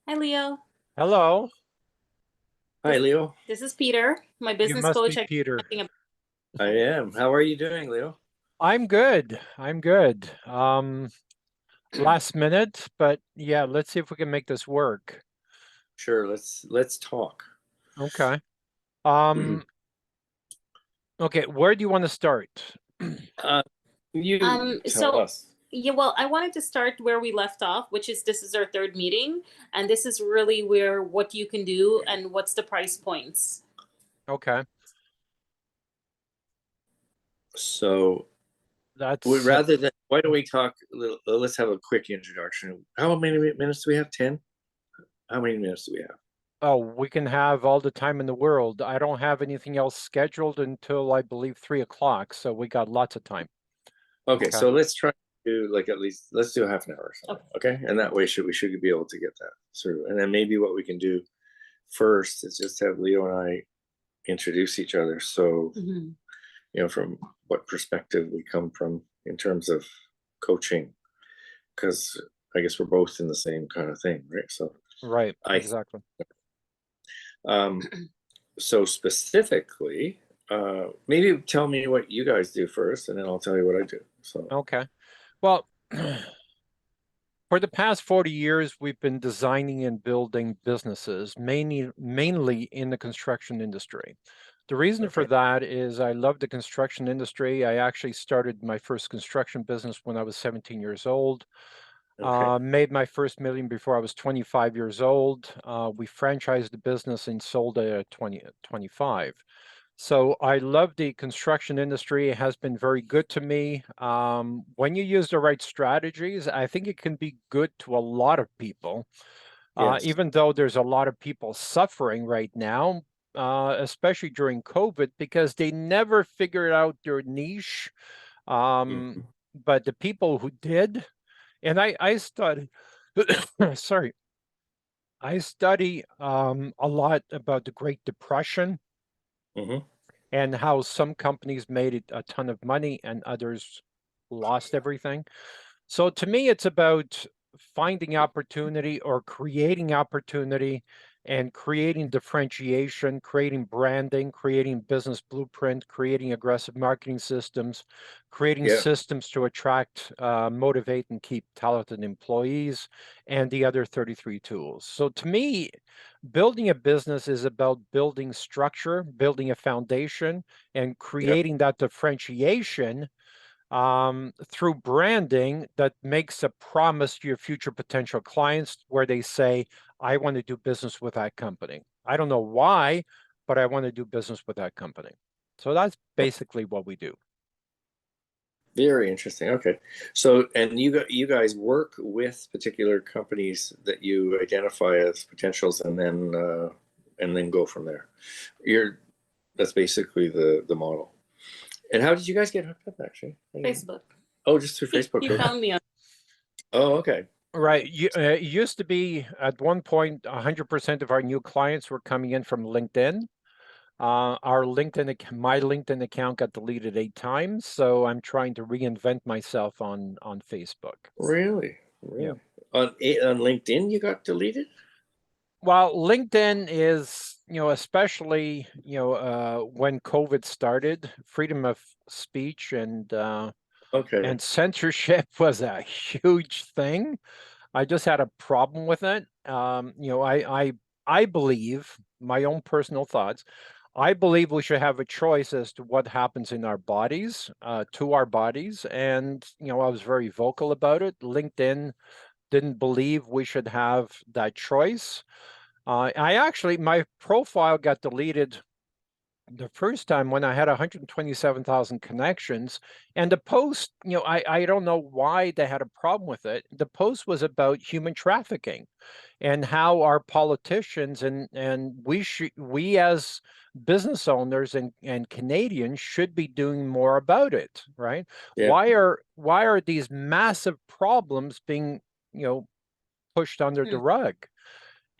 Hi, Leo. Hello, This Hi, Leo. this is Peter, my you business must coach. be Peter. I am. How are you doing, Leo? I'm good. I'm good. Last minute, but yeah, let's see if we can make this work. Sure, let's talk. Okay. Um, okay, where do you want to start? Uh, you tell So us. yeah, well, I wanted to start where we left off, which is this is our third meeting, and this is really where what you can do and what's the price points. Okay, So, that's rather than why don't we talk a little, let's have a quick introduction. How many minutes do we have? 10? How many minutes do we have? oh, we can have all the time in the world. I don't have anything else scheduled until I believe 3 o'clock, so we got lots of time. Okay, Okay. so let's try to do like at least let's do half an hour or something. Okay. Okay, and that way we should be able to get that through. And then maybe what we can do first is just have Leo and I introduce each other. So Mhm. from what perspective we come from in terms of coaching, because I guess we're both in the same kind of thing, right? So Right, I, exactly. um, so specifically, maybe tell me what you guys do first, and then I'll tell you what I do. So, Okay. Well, for the past 40 years, we've been designing and building businesses, mainly in the construction industry. The reason for okay, that is I love the construction industry. I actually started my first construction business when I was 17 years old. okay, Made my first million before I was 25 years old. We franchised the business and sold it at 25. So I love the construction industry. It has been very good to me. When you use the right strategies, I think it can be good to a lot of people, yes, even though there's a lot of people suffering right now, especially during COVID, because they never figured out their niche. Um, mhm, but the people who did, and I studied, sorry, I study a lot about the Great Depression mhm, and how some companies made a ton of money and others lost everything. So to me, it's about finding opportunity or creating opportunity and creating differentiation, creating branding, creating business blueprint, creating aggressive marketing systems, creating yeah, systems to attract, motivate, and keep talented employees, and the other 33 tools. So to me, building a business is about building structure, building a foundation, and yeah, creating that differentiation through branding that makes a promise to your future potential clients where they say, I want to do business with that company. I don't know why, but I want to do business with that company. So that's basically what we do. very interesting. Okay, so and you guys work with particular companies that you identify as potentials, and then go from there. You're That's basically the model. And how did you guys get hooked up actually? Facebook. Oh, just through Facebook. You Okay. found me on. Oh, okay. Right. It used to be at one point 100% of our new clients were coming in from LinkedIn. My LinkedIn account got deleted 8 times, so I'm trying to reinvent myself on Facebook. Really? Yeah. Really? On LinkedIn you got deleted? Well, LinkedIn is, especially, when COVID started, freedom of speech Okay. and censorship was a huge thing. I just had a problem with it. I believe my own personal thoughts. I believe we should have a choice as to what happens in our bodies, to our bodies, and I was very vocal about it. LinkedIn didn't believe we should have that choice. My profile got deleted the first time when I had 127,000 connections. And the post, I don't know why they had a problem with it. The post was about human trafficking and how our politicians and we as business owners and Canadians should be doing more about it, right? Yeah. Why are these massive problems being, pushed under the Hmm. rug?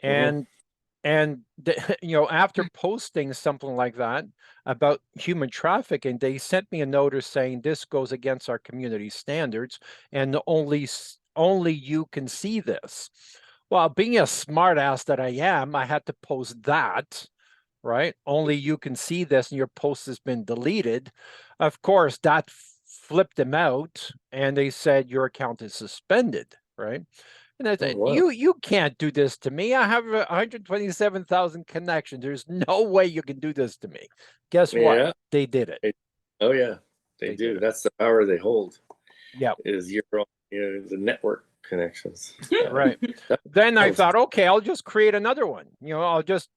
Hmm. And after posting something like that about human trafficking, they sent me a notice saying this goes against our community standards, and only you can see this. Well, being a smart ass that I am, I had to post that, right? Only you can see this and your post has been deleted. Of course, that flipped them out and they said your account is suspended, right? And I Oh, said, wow. you can't do this to me. I have 127,000 connections. There's no way you can do this to me. Guess what? Yeah. They did it. Oh, yeah. They They do. did it. That's the power they hold. Yeah, Is your own, the network connections. right. That Then I was- thought, okay, I'll just create another one. I'll just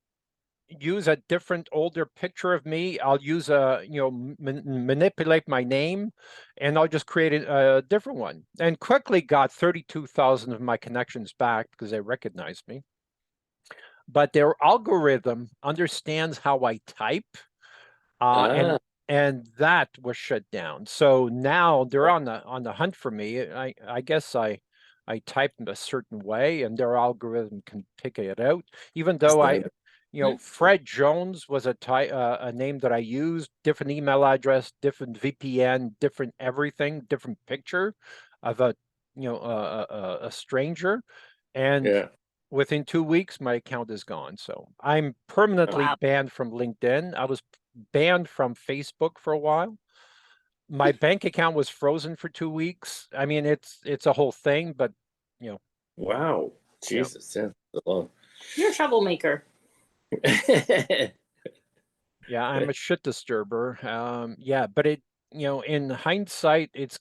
use a different older picture of me. I'll use manipulate my name, and I'll just create a different one. And quickly got 32,000 of my connections back because they recognized me. But their algorithm understands how I type, Ah, and that was shut down. So now they're on the hunt for me. I guess I typed in a certain way, and their algorithm can pick it out. Even though Fred Jones was a name that I used, different email address, different VPN, different everything, different picture of a stranger, and yeah. within 2 weeks, my account is gone. So I'm permanently Wow. banned from LinkedIn. I was banned from Facebook for a while. My bank account was frozen for 2 weeks. I mean, it's a whole thing, but you know, Wow. yeah, Jesus. Yeah. So long. You're a troublemaker. yeah, I'm a shit disturber. Yeah, but in hindsight, it's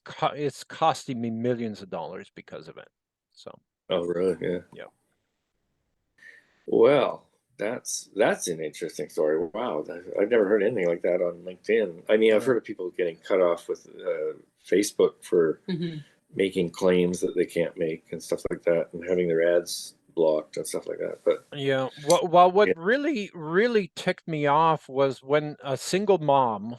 costing me millions of dollars because of it. So Oh, really? Yeah. yeah, Well, that's an interesting story. Wow, I've never heard anything like that on LinkedIn. I mean, I've Yeah. heard of people getting cut off with Facebook for Mm-hmm. making claims that they can't make and stuff like that, and having their ads blocked and stuff like that. But yeah. What yeah, really, really ticked me off was when a single mom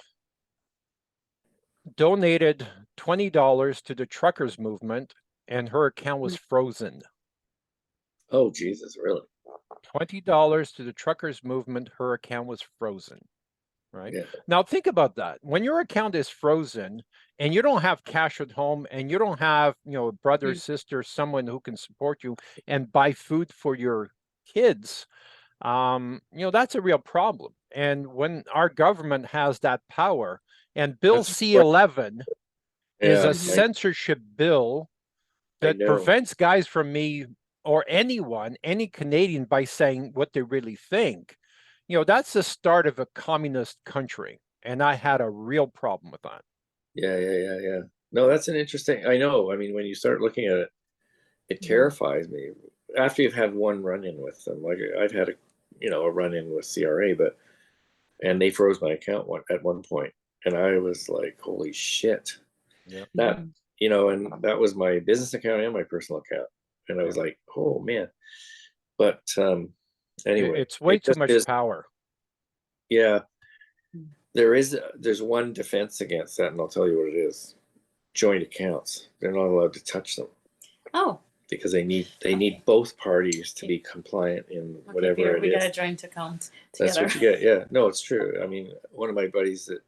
donated $20 to the truckers movement and her account was frozen. oh Jesus, really? $20 to the truckers movement, her account was frozen. Right. Yeah, Now think about that. When your account is frozen and you don't have cash at home and you don't have, a brother, sister, someone who can support you and buy food for your kids, that's a real problem. And when our government has that power, and Bill that's right. C-11 is Yeah, a Mhm. censorship bill I that know. prevents guys from me or anyone, any Canadian, by saying what they really think. That's the start of a communist country. And I had a real problem with that. Yeah. No, that's an interesting. I know. I mean, when you start looking at it, it terrifies me. After you've had one run-in with them, like I've had a run-in with CRA, and they froze my account at one point, and I was like, "Holy shit!" Yeah. That and that was my business account and my personal account, and I Yeah. was like, "Oh man!" But anyway, It's way it too just much is. power. Yeah, there's one defense against that, and I'll tell you what it is: joint accounts. They're not allowed to touch them Oh, because they need both parties to be compliant in okay, whatever Peter, it we got is. a joint account That's together. what you get. Yeah, no, it's true. I mean, one of my buddies that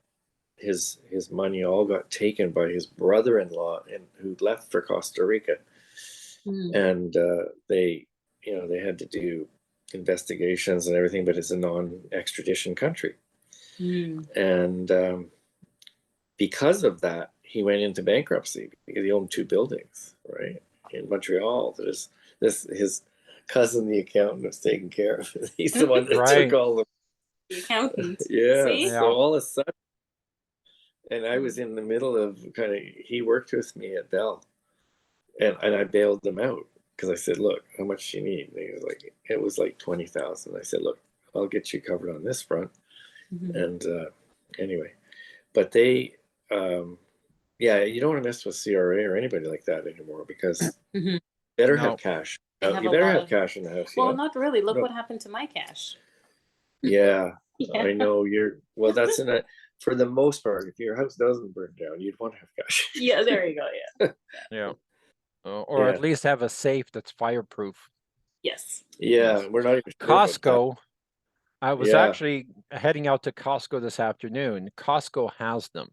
his money all got taken by his brother-in-law and who left for Costa Rica, and they had to do investigations and everything, but it's a non-extradition country, and because of that, he went into bankruptcy because he owned two buildings right in Montreal. That is his cousin, the accountant, was taking care of. He's the one that took Right. all the The accountant. yeah. See? So all of a sudden, and I Mm. was in the middle of he worked with me at Bell, and I bailed him out because I said, "Look, how much do you need?" And he was like, "It was like 20,000." I said, "Look, I'll get you covered on this front." And anyway, but they, yeah, you don't want to mess with CRA or anybody like that anymore because Mhm. better have No. cash. They have You a better lot have of. cash in the house. Well, not really. Look No. what happened to my cash. Yeah, Yeah. I know well, that's for the most part, if your house doesn't burn down, you'd want to have cash. Yeah, there you go. Yeah. Yeah. Or at Yeah. least have a safe that's fireproof. Yes. Yeah, Yes. we're not even sure about that. Costco. I was Yeah. actually heading out to Costco this afternoon. Costco has them.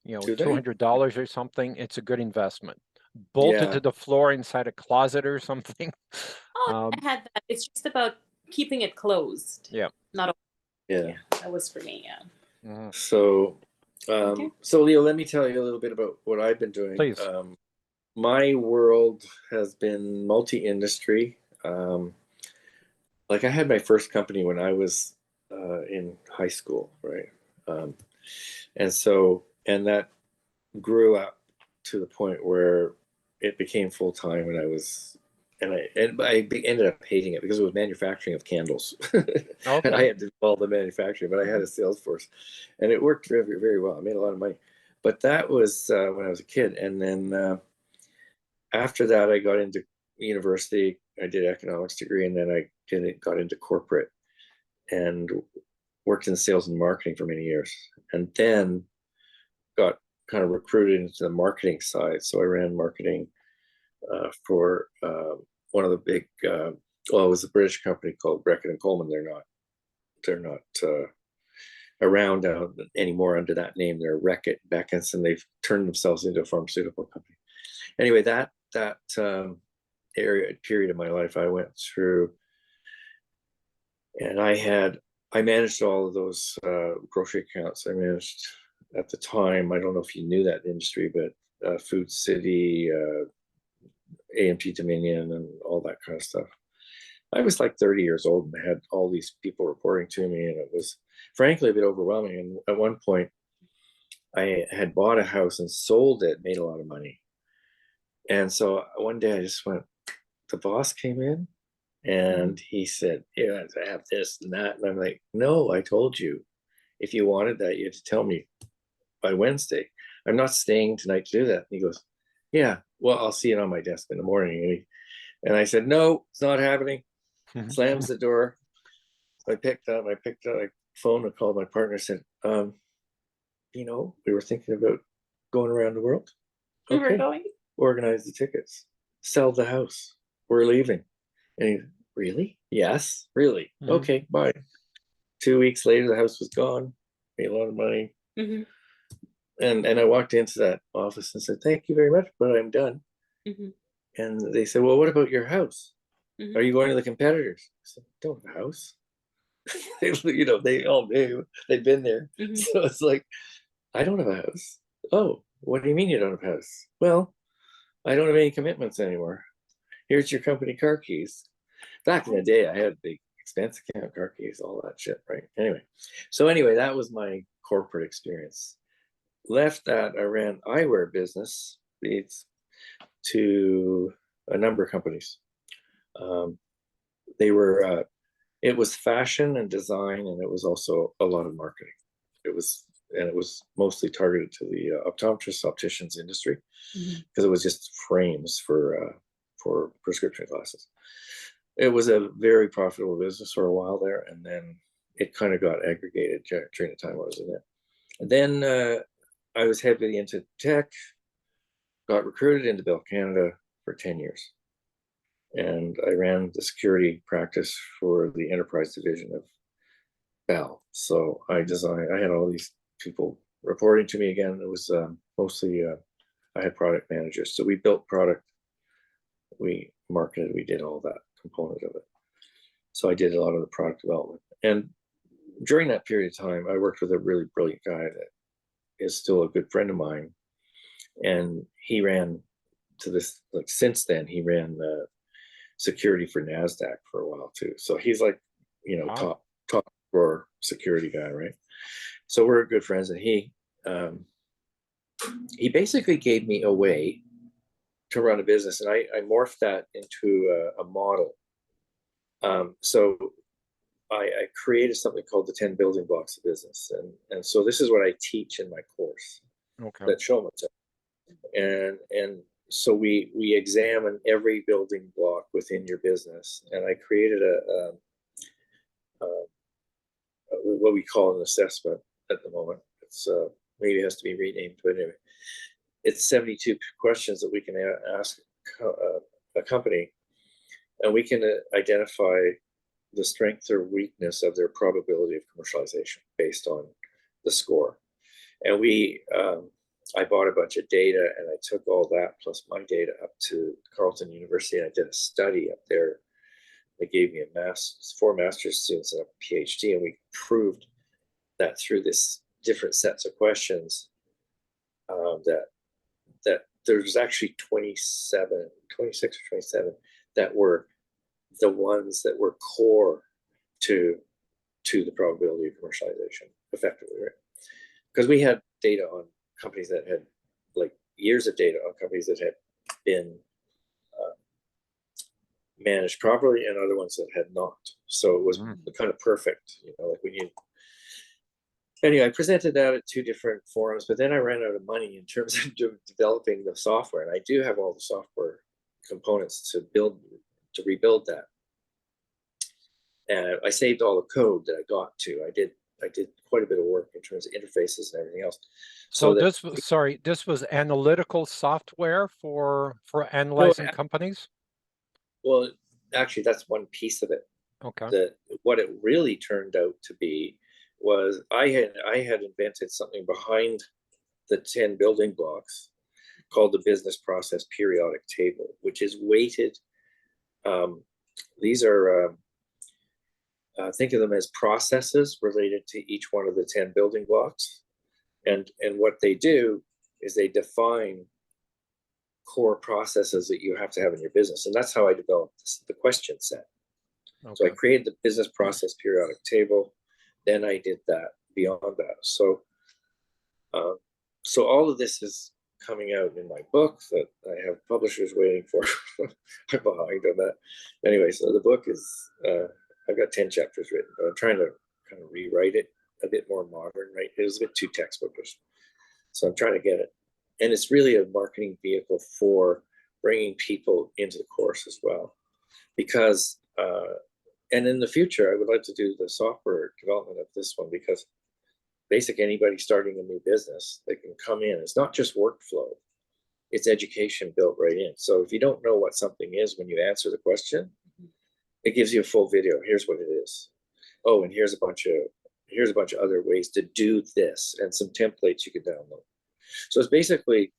Do they? $200 or something. It's a good investment. bolted Yeah. to the floor inside a closet or something. Oh, I had that. It's just about keeping it closed. Yeah. Not Yeah. yeah, that was for me, yeah. Mhm. So, Okay. so Leo, let me tell you a little bit about what I've been doing. Please. My world has been multi-industry. Like I had my first company when I was in high school, right? And so, and that grew up to the point where it became full time, and ended up hating it because it was manufacturing of candles, and I Okay. had to do all the manufacturing, but I had a sales force, and it worked very, very well. I made a lot of money, but that was when I was a kid, and then after that, I got into university. I did economics degree, and then got into corporate and worked in sales and marketing for many years, and then got kind of recruited into the marketing side. So I ran marketing for one of the big, well, it was a British company called Beckett and Coleman. They're not around anymore under that name. They're Beckett's, and they've turned themselves into a pharmaceutical company. Anyway, that period of my life I went through, and I managed all of those grocery accounts. I managed at the time, I don't know if you knew that industry, but Food City, AMP Dominion, and all that kind of stuff. I was like 30 years old, and I had all these people reporting to me, and it was frankly a bit overwhelming. And at one point, I had bought a house and sold it, made a lot of money. And so one day I just went, the boss came in and he said, yeah, I have this and that. And I'm like, no, I told you, if you wanted that, you had to tell me by Wednesday. I'm not staying tonight to do that. And he goes, yeah, well, I'll see it on my desk in the morning. And I said, no, it's not happening. Slams the door. I picked up my phone and called my partner and said, we were thinking about going around the world. We were going. Organize the tickets, sell the house. We're leaving. And he, really? Yes, really. Okay, bye. 2 weeks later, the house was gone. Made a lot of money. And I walked into that office and said, thank you very much, but I'm done. And they said, well, what about your house? Are you going to the competitors? I said, don't have a house. They all knew. They'd been there. So it's like, I don't have a house. Oh, what do you mean you don't have a house? Well, I don't have any commitments anymore. Here's your company car keys. Back in the day, I had big expense account, car keys, all that shit, right? Anyway, that was my corporate experience. Left that, I ran eyewear business to a number of companies. It was fashion and design, and it was also a lot of marketing. It was mostly targeted to the optometrists, opticians industry, because it was just frames for prescription glasses. It was a very profitable business for a while there, and then it kind of got aggregated during the time I was in it. And then I was heavily into tech, got recruited into Bell Canada for 10 years. And I ran the security practice for the enterprise division of Bell. So I had all these people reporting to me again. It was mostly, I had product managers. So we built product, we marketed, we did all that component of it. So I did a lot of the product development. And during that period of time, I worked with a really brilliant guy that is still a good friend of mine. And he ran since then, he ran the security for NASDAQ for a while too. So he's like, Wow. top drawer security guy, right? So we're good friends, and he basically gave me a way to run a business, and I morphed that into a model. So I created something called the 10 building blocks of business, and so this is what I teach in my course. Okay. That Showman's, and so we examine every building block within your business, and I created what we call an assessment at the moment. It's maybe it has to be renamed, but anyway, it's 72 questions that we can ask a company, and we can identify the strength or weakness of their probability of commercialization based on the score. And we I bought a bunch of data and I took all that plus my data up to Carleton University and I did a study up there. They gave me four master's students and a PhD, and we proved that through this different sets of questions that there's actually 26 or 27 that were the ones that were core to the probability of commercialization effectively, right? Because we had data on companies that had like years of data on companies that had been managed properly and other ones that had not. So it was kind of perfect, you know, like when you. Anyway, I presented that at 2 different forums, but then I ran out of money in terms of developing the software, and I do have all the software components to rebuild that. And I saved all the code that I got to. I did quite a bit of work in terms of interfaces and everything else. So this was analytical software for analyzing companies? Well, actually, that's one piece of it. Okay. What it really turned out to be was I had invented something behind the 10 building blocks called the business process periodic table, which is weighted. These are think of them as processes related to each one of the 10 building blocks, and what they do is they define core processes that you have to have in your business, and that's how I developed the question set. Okay. So I created the business process periodic table. Then I did that beyond that. So, so all of this is coming out in my book that I have publishers waiting for. I'm behind on that. Anyway, so the book is, I've got 10 chapters written, but I'm trying to kind of rewrite it a bit more modern, right? It was a bit too textbookish. So I'm trying to get it. And it's really a marketing vehicle for bringing people into the course as well. Because, and in the future, I would like to do the software development of this one, because basically anybody starting a new business, they can come in. It's not just workflow, it's education built right in. So if you don't know what something is when you answer the question, it gives you a full video. Here's what it is. Oh, and here's a bunch of other ways to do this and some templates you can download. So it's basically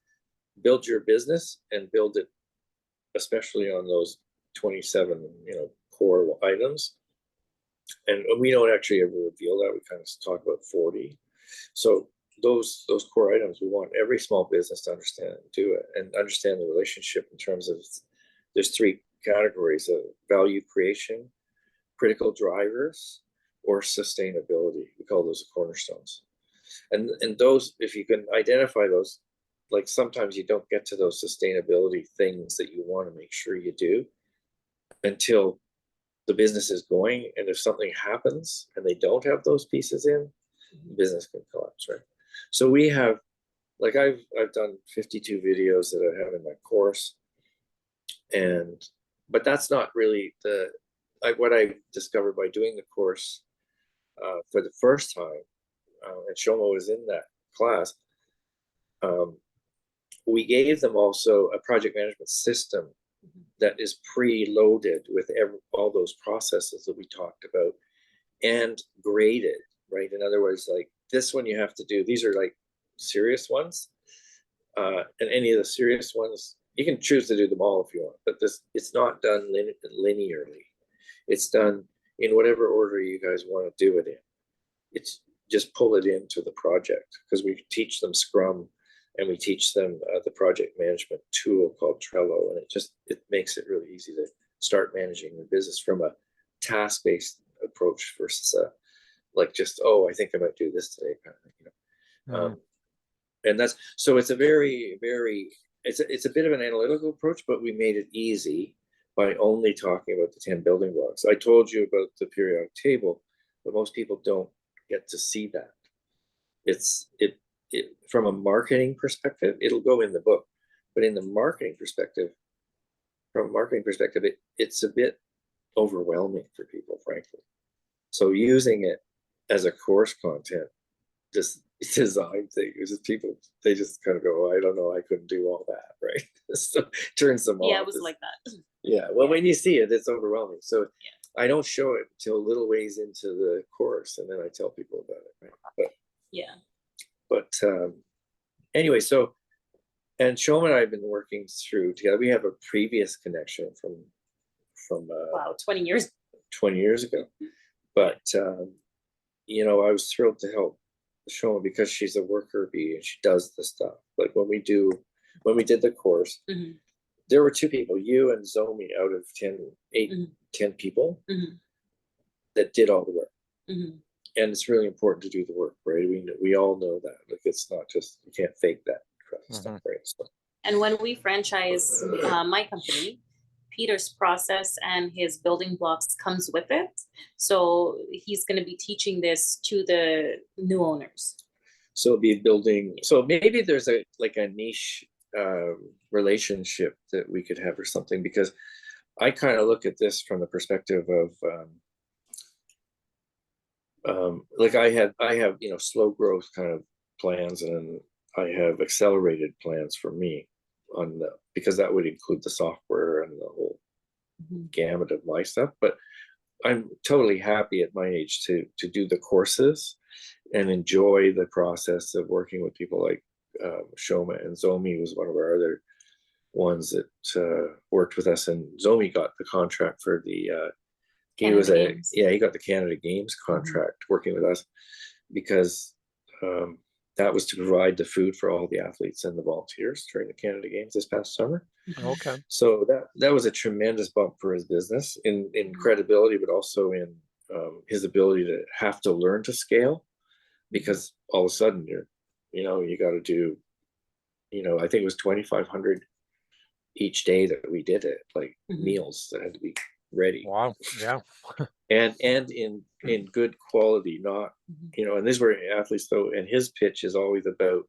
build your business and build it, especially on those 27, core items. And we don't actually ever reveal that. We kind of talk about 40. So those core items, we want every small business to understand and do it, and understand the relationship in terms of, there's 3 categories of value creation, critical drivers, or sustainability. We call those the cornerstones. And those, if you can identify those, like sometimes you don't get to those sustainability things that you want to make sure you do until the business is going. And if something happens and they don't have those pieces in, the business can collapse, right? So we have, like I've done 52 videos that I have in my course, but that's not really what I discovered by doing the course for the first time, and Shoma was in that class. We gave them also a project management system that is pre-loaded with all those processes that we talked about and graded, right? In other words, like this one you have to do, these are like serious ones, and any of the serious ones, you can choose to do them all if you want, but it's not done linearly. It's done in whatever order you guys want to do it in. It's just pull it into the project, because we teach them Scrum and we teach them the project management tool called Trello, and it makes it really easy to start managing the business from a task-based approach versus like just, oh, I think I might do this today kind of thing, and that's, so it's a very, very, it's a bit of an analytical approach, but we made it easy by only talking about the 10 building blocks. I told you about the periodic table, but most people don't get to see that. It from a marketing perspective, it'll go in the book, but in the marketing perspective, it's a bit overwhelming for people, frankly. So using it as a course content, just design things, people, they just kind of go, oh, I don't know, I couldn't do all that, right? So turns them off. Yeah, it was like that. Yeah, well, when you see it, it's overwhelming. So I don't show it until a little ways into the course, and then I tell people about it, right? But anyway, so, and Shoma and I have been working through together. We have a previous connection from Wow, 20 years. 20 years ago. But, you know, I was thrilled to help Shoma because she's a worker bee and she does the stuff. Like when we did the course, Mhm. there were 2 people, you and Zomi, out of 10 people that did all the work. Mhm. And it's really important to do the work, right? We all know that. Like it's not just, you can't fake that kind of stuff, right? So, And when we franchise my company, Peter's process and his building blocks comes with it. So he's going to be teaching this to the new owners. so it'll be building. So maybe there's a like a niche relationship that we could have or something, because I kind of look at this from the perspective of like I have, you know, slow growth kind of plans, and I have accelerated plans for me on the, because that would include the software and the whole gamut of my stuff. But I'm totally happy at my age to do the courses and enjoy the process of working with people like Shoma, and Zomi was one of our other ones that worked with us, and Zomi got the contract for the he Canada was a Games. he got the Canada Games contract working with us, because that was to provide the food for all the athletes and the volunteers during the Canada Games this past summer. Okay. So that was a tremendous bump for his business in credibility, but also in his ability to have to learn to scale, because all of a sudden you got to do, I think it was 2,500 each day that we did it, like meals that had to be ready. Wow. Yeah. and in good quality, not and these were athletes though, and his pitch is always about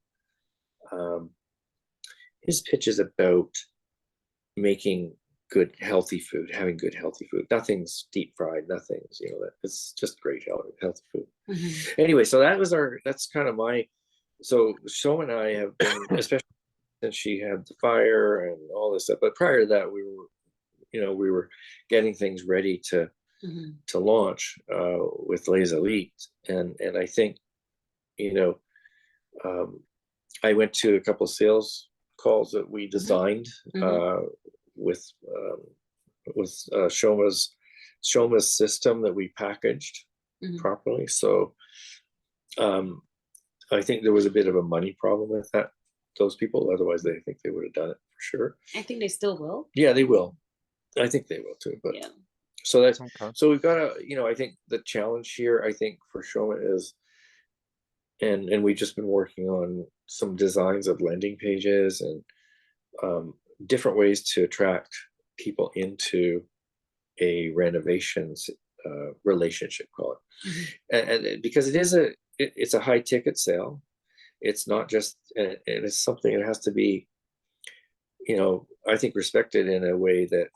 making good healthy food, having good healthy food. Nothing's deep fried, nothing's, that it's just great healthy food. Anyway, so that's kind of my, so Shoma and I have been, especially since she had the fire and all this stuff, but prior to that we were getting things ready to launch with Les Elite. And I think, I went to a couple of sales calls that we designed with Shoma's system that we packaged properly. So I think there was a bit of a money problem with those people. Otherwise, I think they would have done it for sure. I think they still will. Yeah, they will. I think they will too. But yeah. So that's okay. So we've got I think the challenge here, I think for Shoma is, and we've just been working on some designs of landing pages and different ways to attract people into a renovations relationship, call it, and because it's a high ticket sale. It's not just, and it's something that has to be, I think respected in a way that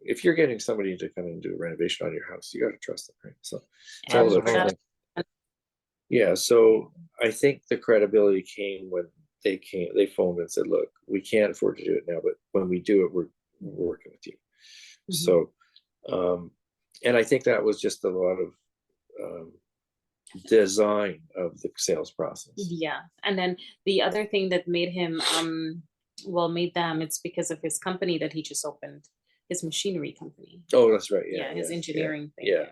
if you're getting somebody to come and do a renovation on your house, you got to trust them, right? So it's all about trust. Yeah, so I think the credibility came when they phoned and said, look, we can't afford to do it now, but when we do it, we're working with you. So and I think that was just a lot of design of the sales process. Yeah. And then the other thing that made him made them, it's because of his company that he just opened, his machinery company. Oh, that's right. Yeah, his engineering thing.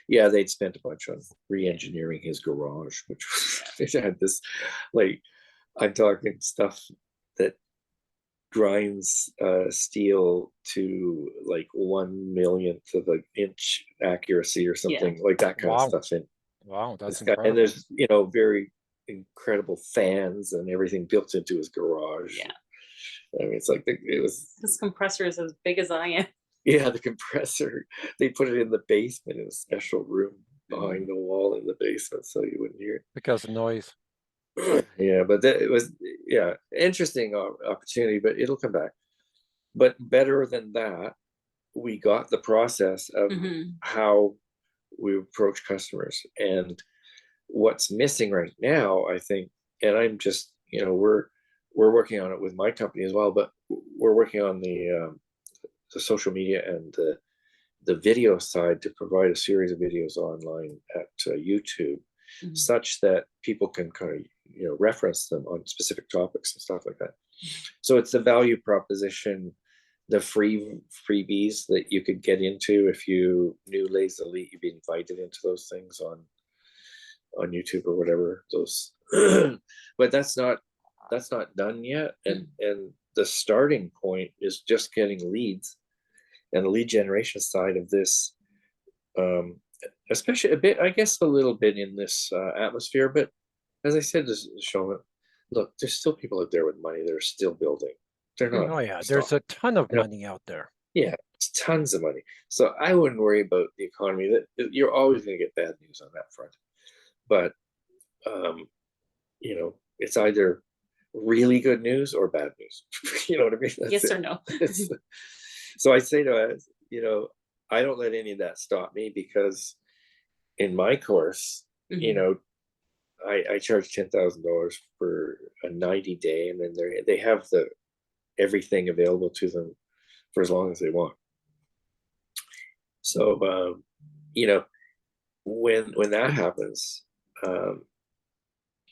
Yeah, they'd spent a bunch on re-engineering his garage, which had this, like, I'm talking stuff that grinds steel to like 1/1,000,000th of an inch accuracy or something, like that kind of stuff. And wow, that's incredible. And there's very incredible fans and everything built into his garage. Yeah, I mean, it's like his compressor is as big as I am. Yeah, the compressor, they put it in the basement in a special room behind the wall in the basement so you wouldn't hear it because of noise. Yeah, but it was interesting opportunity, but it'll come back. But better than that, we got the process of how we approach customers. And what's missing right now, I think, and I'm just, we're working on it with my company as well, but we're working on the social media and the video side to provide a series of videos online at YouTube Mhm. such that people can kind of, you know, reference them on specific topics and stuff like that. So it's the value proposition, the freebies that you could get into if you knew Lays Elite, you'd be invited into those things on YouTube or whatever. Those, but that's not done yet. And the starting point is just getting leads, and the lead generation side of this, especially a bit, I guess, a little bit in this atmosphere. But as I said, this Showman, look, there's still people out there with money that are still building. They're not. Oh yeah, there's a ton of money out there. Yeah, it's tons of money. So I wouldn't worry about the economy. That you're always going to get bad news on that front. But you know, it's either really good news or bad news. You know what I mean? That's Yes it. or no? So I say to us, you know, I don't let any of that stop me, because in my course, you Mhm. know, I charge $10,000 for a 90-day, and then they have everything available to them for as long as they want. So you know, when that happens,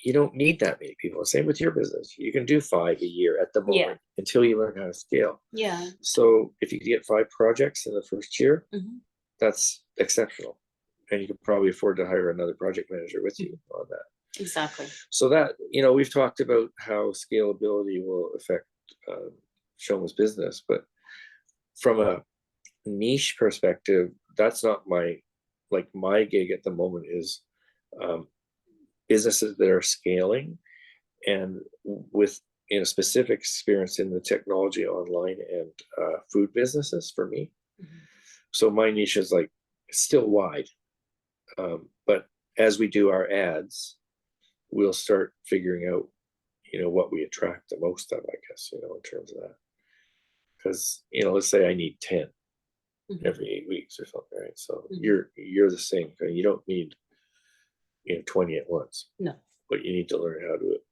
you don't need that many people. Same with your business. You can do 5 a year at the moment, Yeah. until you learn how to scale. Yeah. So if you get 5 projects in the first year, Mhm. that's exceptional. And you could probably afford to hire another project manager with you on that. Exactly. So that, you know, we've talked about how scalability will affect Shoma's business, but from a niche perspective, that's not my gig at the moment is businesses that are scaling, and with, you know, specific experience in the technology, online, and food businesses for me. Mhm. So my niche is like still wide, but as we do our ads, we'll start figuring out, you know, what we attract the most of, I guess, you know, in terms of that. Because, you know, let's say I need 10 Mhm. every 8 weeks or something, right? So Mhm. you're the same thing. You don't need, you know, 20 at once, No. but you need to learn how to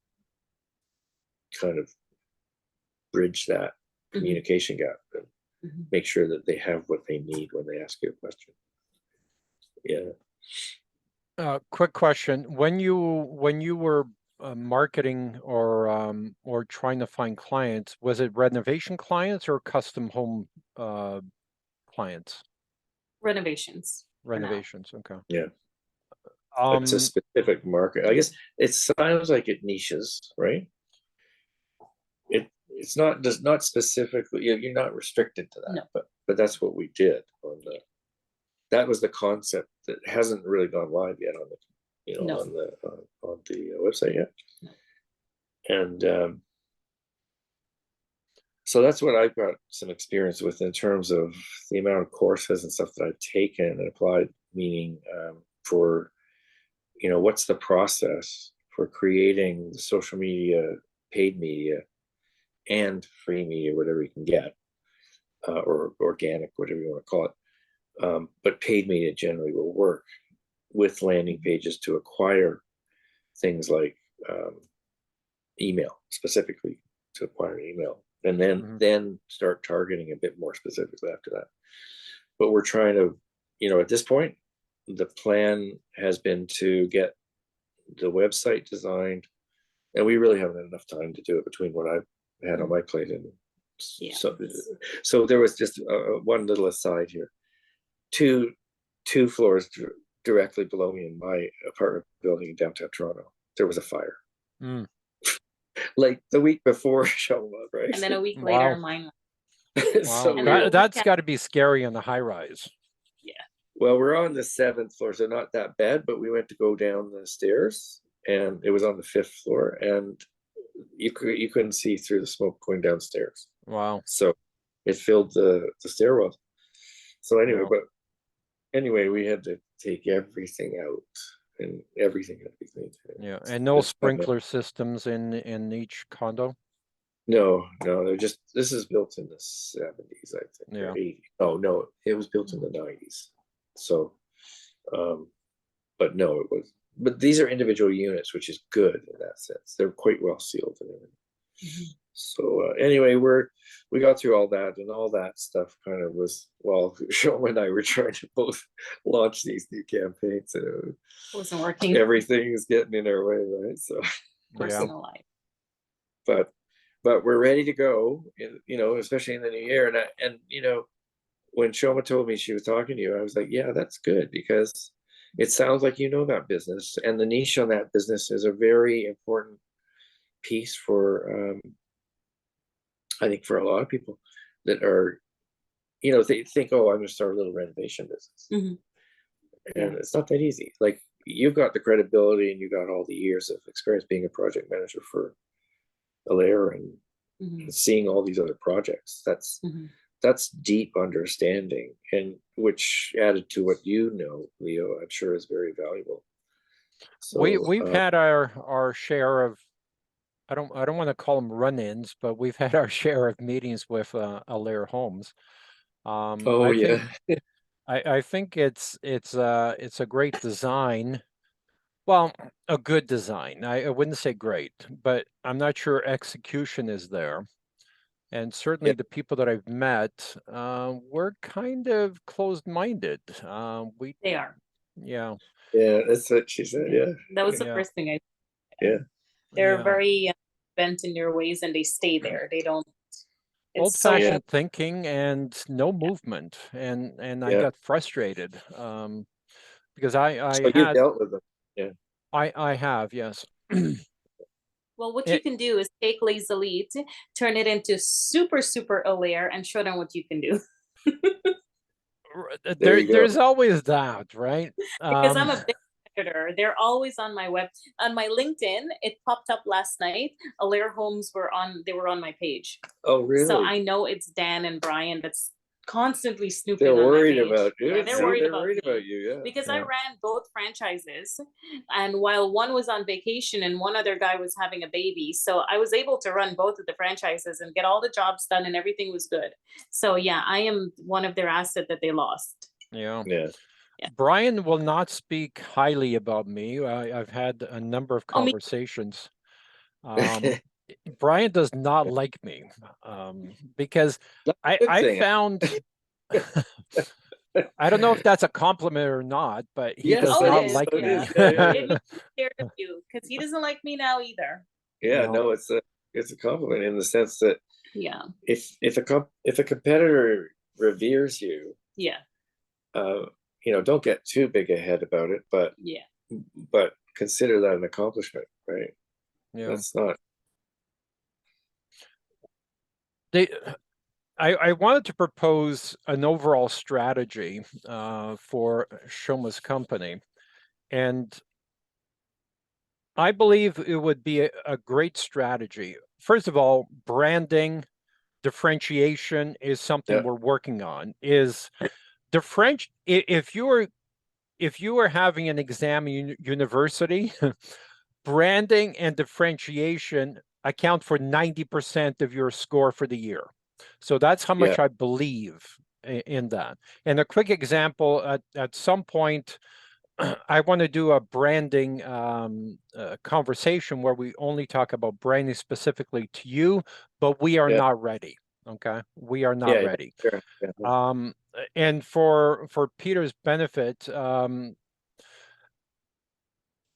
kind of bridge that Mhm. communication gap and Mhm. make sure that they have what they need when they ask you a question. Yeah. Quick question: when you were marketing or trying to find clients, was it renovation clients or custom home clients? Renovations for now. Renovations, okay. Yeah. It's a specific market. I guess it sounds like it niches, right? It's not just not specifically, you're not restricted to that, No. but that's what we did on that was the concept that hasn't really gone live yet on the, you know, No. on the website yet. No. And so that's what I've got some experience with in terms of the amount of courses and stuff that I've taken and applied, meaning for, you know, what's the process for creating the social media, paid media, and free media, whatever you can get, or organic, whatever you want to call it. But paid media generally will work with landing pages to acquire things like email, specifically to acquire email, and then start targeting a bit more specifically after that. But we're trying to, you know, at this point, the plan has been to get the website designed, and we really haven't had enough time to do it between what I've had on my plate. And Yeah. so there was just one little aside here. Two floors directly below me in my apartment building in downtown Toronto, there was a fire. Mm. Like the week before showing up, right? And then a week Wow. later, mine. Wow, So And then that's got to be scary on the high rise. Yeah. well, we're on the 7th floor, so not that bad, but we went to go down the stairs, and it was on the 5th floor, and you couldn't see through the smoke going downstairs. Wow. So it filled the stairwell. So anyway, Wow. but anyway, we had to take everything out, and everything had to be cleaned. Yeah, and no sprinkler systems in each condo. No, they're just, this is built in the 70s, I think, Yeah. or 80s. Oh no, it was built in the 90s. So, but no, it was. But these are individual units, which is good in that sense. They're quite well sealed and everything. So anyway, we got through all that, and all that stuff kind of was, well, Sean and I were trying to both launch these new campaigns, and Wasn't working. everything is getting in our way, right? So, Yeah. Personal life. but we're ready to go, you know, especially in the new year. And you know, when Shoma told me she was talking to you, I was like, yeah, that's good, because it sounds like you know that business, and the niche on that business is a very important piece for, I think, for a lot of people that are, you know, they think, oh, I'm going to start a little renovation business. Mhm. And Yeah. it's not that easy. Like, you've got the credibility and you got all the years of experience being a project manager for Alair, and Mhm. seeing all these other projects. Mhm. That's deep understanding, and which, added to what you know, Leo, I'm sure is very valuable. So We've had our share of, I don't want to call them run-ins, but we've had our share of meetings with Alair Homes. oh I yeah. think I think it's a great design. Well, a good design. I wouldn't say great, but I'm not sure execution is there. And certainly Yeah, the people that I've met, we're kind of closed-minded. They are. Yeah, yeah, that's what she said. Yeah, That was the yeah, first thing I. yeah, They're yeah. very bent in their ways, and they stay there. They don't. It's so. yeah, Old-fashioned thinking and no movement, and I yeah. got frustrated because I So you've had dealt with them. Yeah, I have, yes. Well, what you It, can do is take Les Elite, turn it into super Alair, and show them what you can do. there you go. there's always that, right? Because I'm a big editor. They're always on my on my LinkedIn. It popped up last night. Alair Homes were on. They were on my page. Oh, So really? I know it's Dan and Brian that's constantly snooping They're on my worried page. about you. Yeah, they're See, worried they're about worried me about you. Yeah, because I Yeah. ran both franchises, and while one was on vacation and one other guy was having a baby, so I was able to run both of the franchises and get all the jobs done, and everything was good. So yeah, I am one of their asset that they lost. Yeah. yeah. Yeah. Brian will not speak highly about me. I've had a number of Oh, me. conversations. Brian does not like me because That's a good I thing. found I don't know if that's a compliment or not, but he Yes, does Oh, it it not is. is. like So it Yeah, me. is. Yeah, yeah, it yeah. makes me scared of you because he doesn't like me now either. Yeah, Yeah. no, it's a compliment in the sense that Yeah, if a competitor reveres you, yeah, uh, you know, don't get too big a head about it, yeah. but consider that an accomplishment, right? Yeah. That's not. They I wanted to propose an overall strategy for Shoma's company. And I believe it would be a great strategy. First of all, branding, differentiation is something Yeah, we're working on. Is if you are having an exam in university, branding and differentiation account for 90% of your score for the year. So that's how yeah, much I believe in that. And a quick example, at some point, I want to do a branding conversation where we only talk about branding specifically to you, but we are yeah, not ready. Okay, we are not yeah, yeah. ready. Sure. Yeah, yeah, And for Peter's benefit,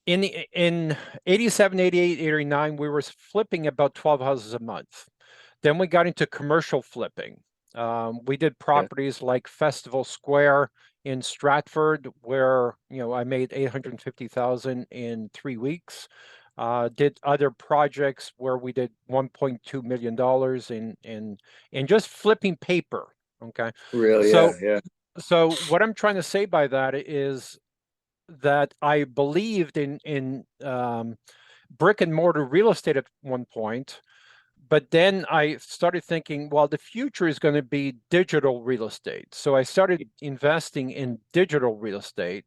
in 87, 88, 89, we were flipping about 12 houses a month. Then we got into commercial flipping. We did yeah. properties like Festival Square in Stratford, where I made 850,000 in 3 weeks. Did other projects where we did $1.2 million in just flipping paper. Okay, Really, yeah, so yeah, what I'm trying to say by that is that I believed in brick and mortar real estate at one point, but then I started thinking, well, the future is going to be digital real estate. So I started investing in digital real estate,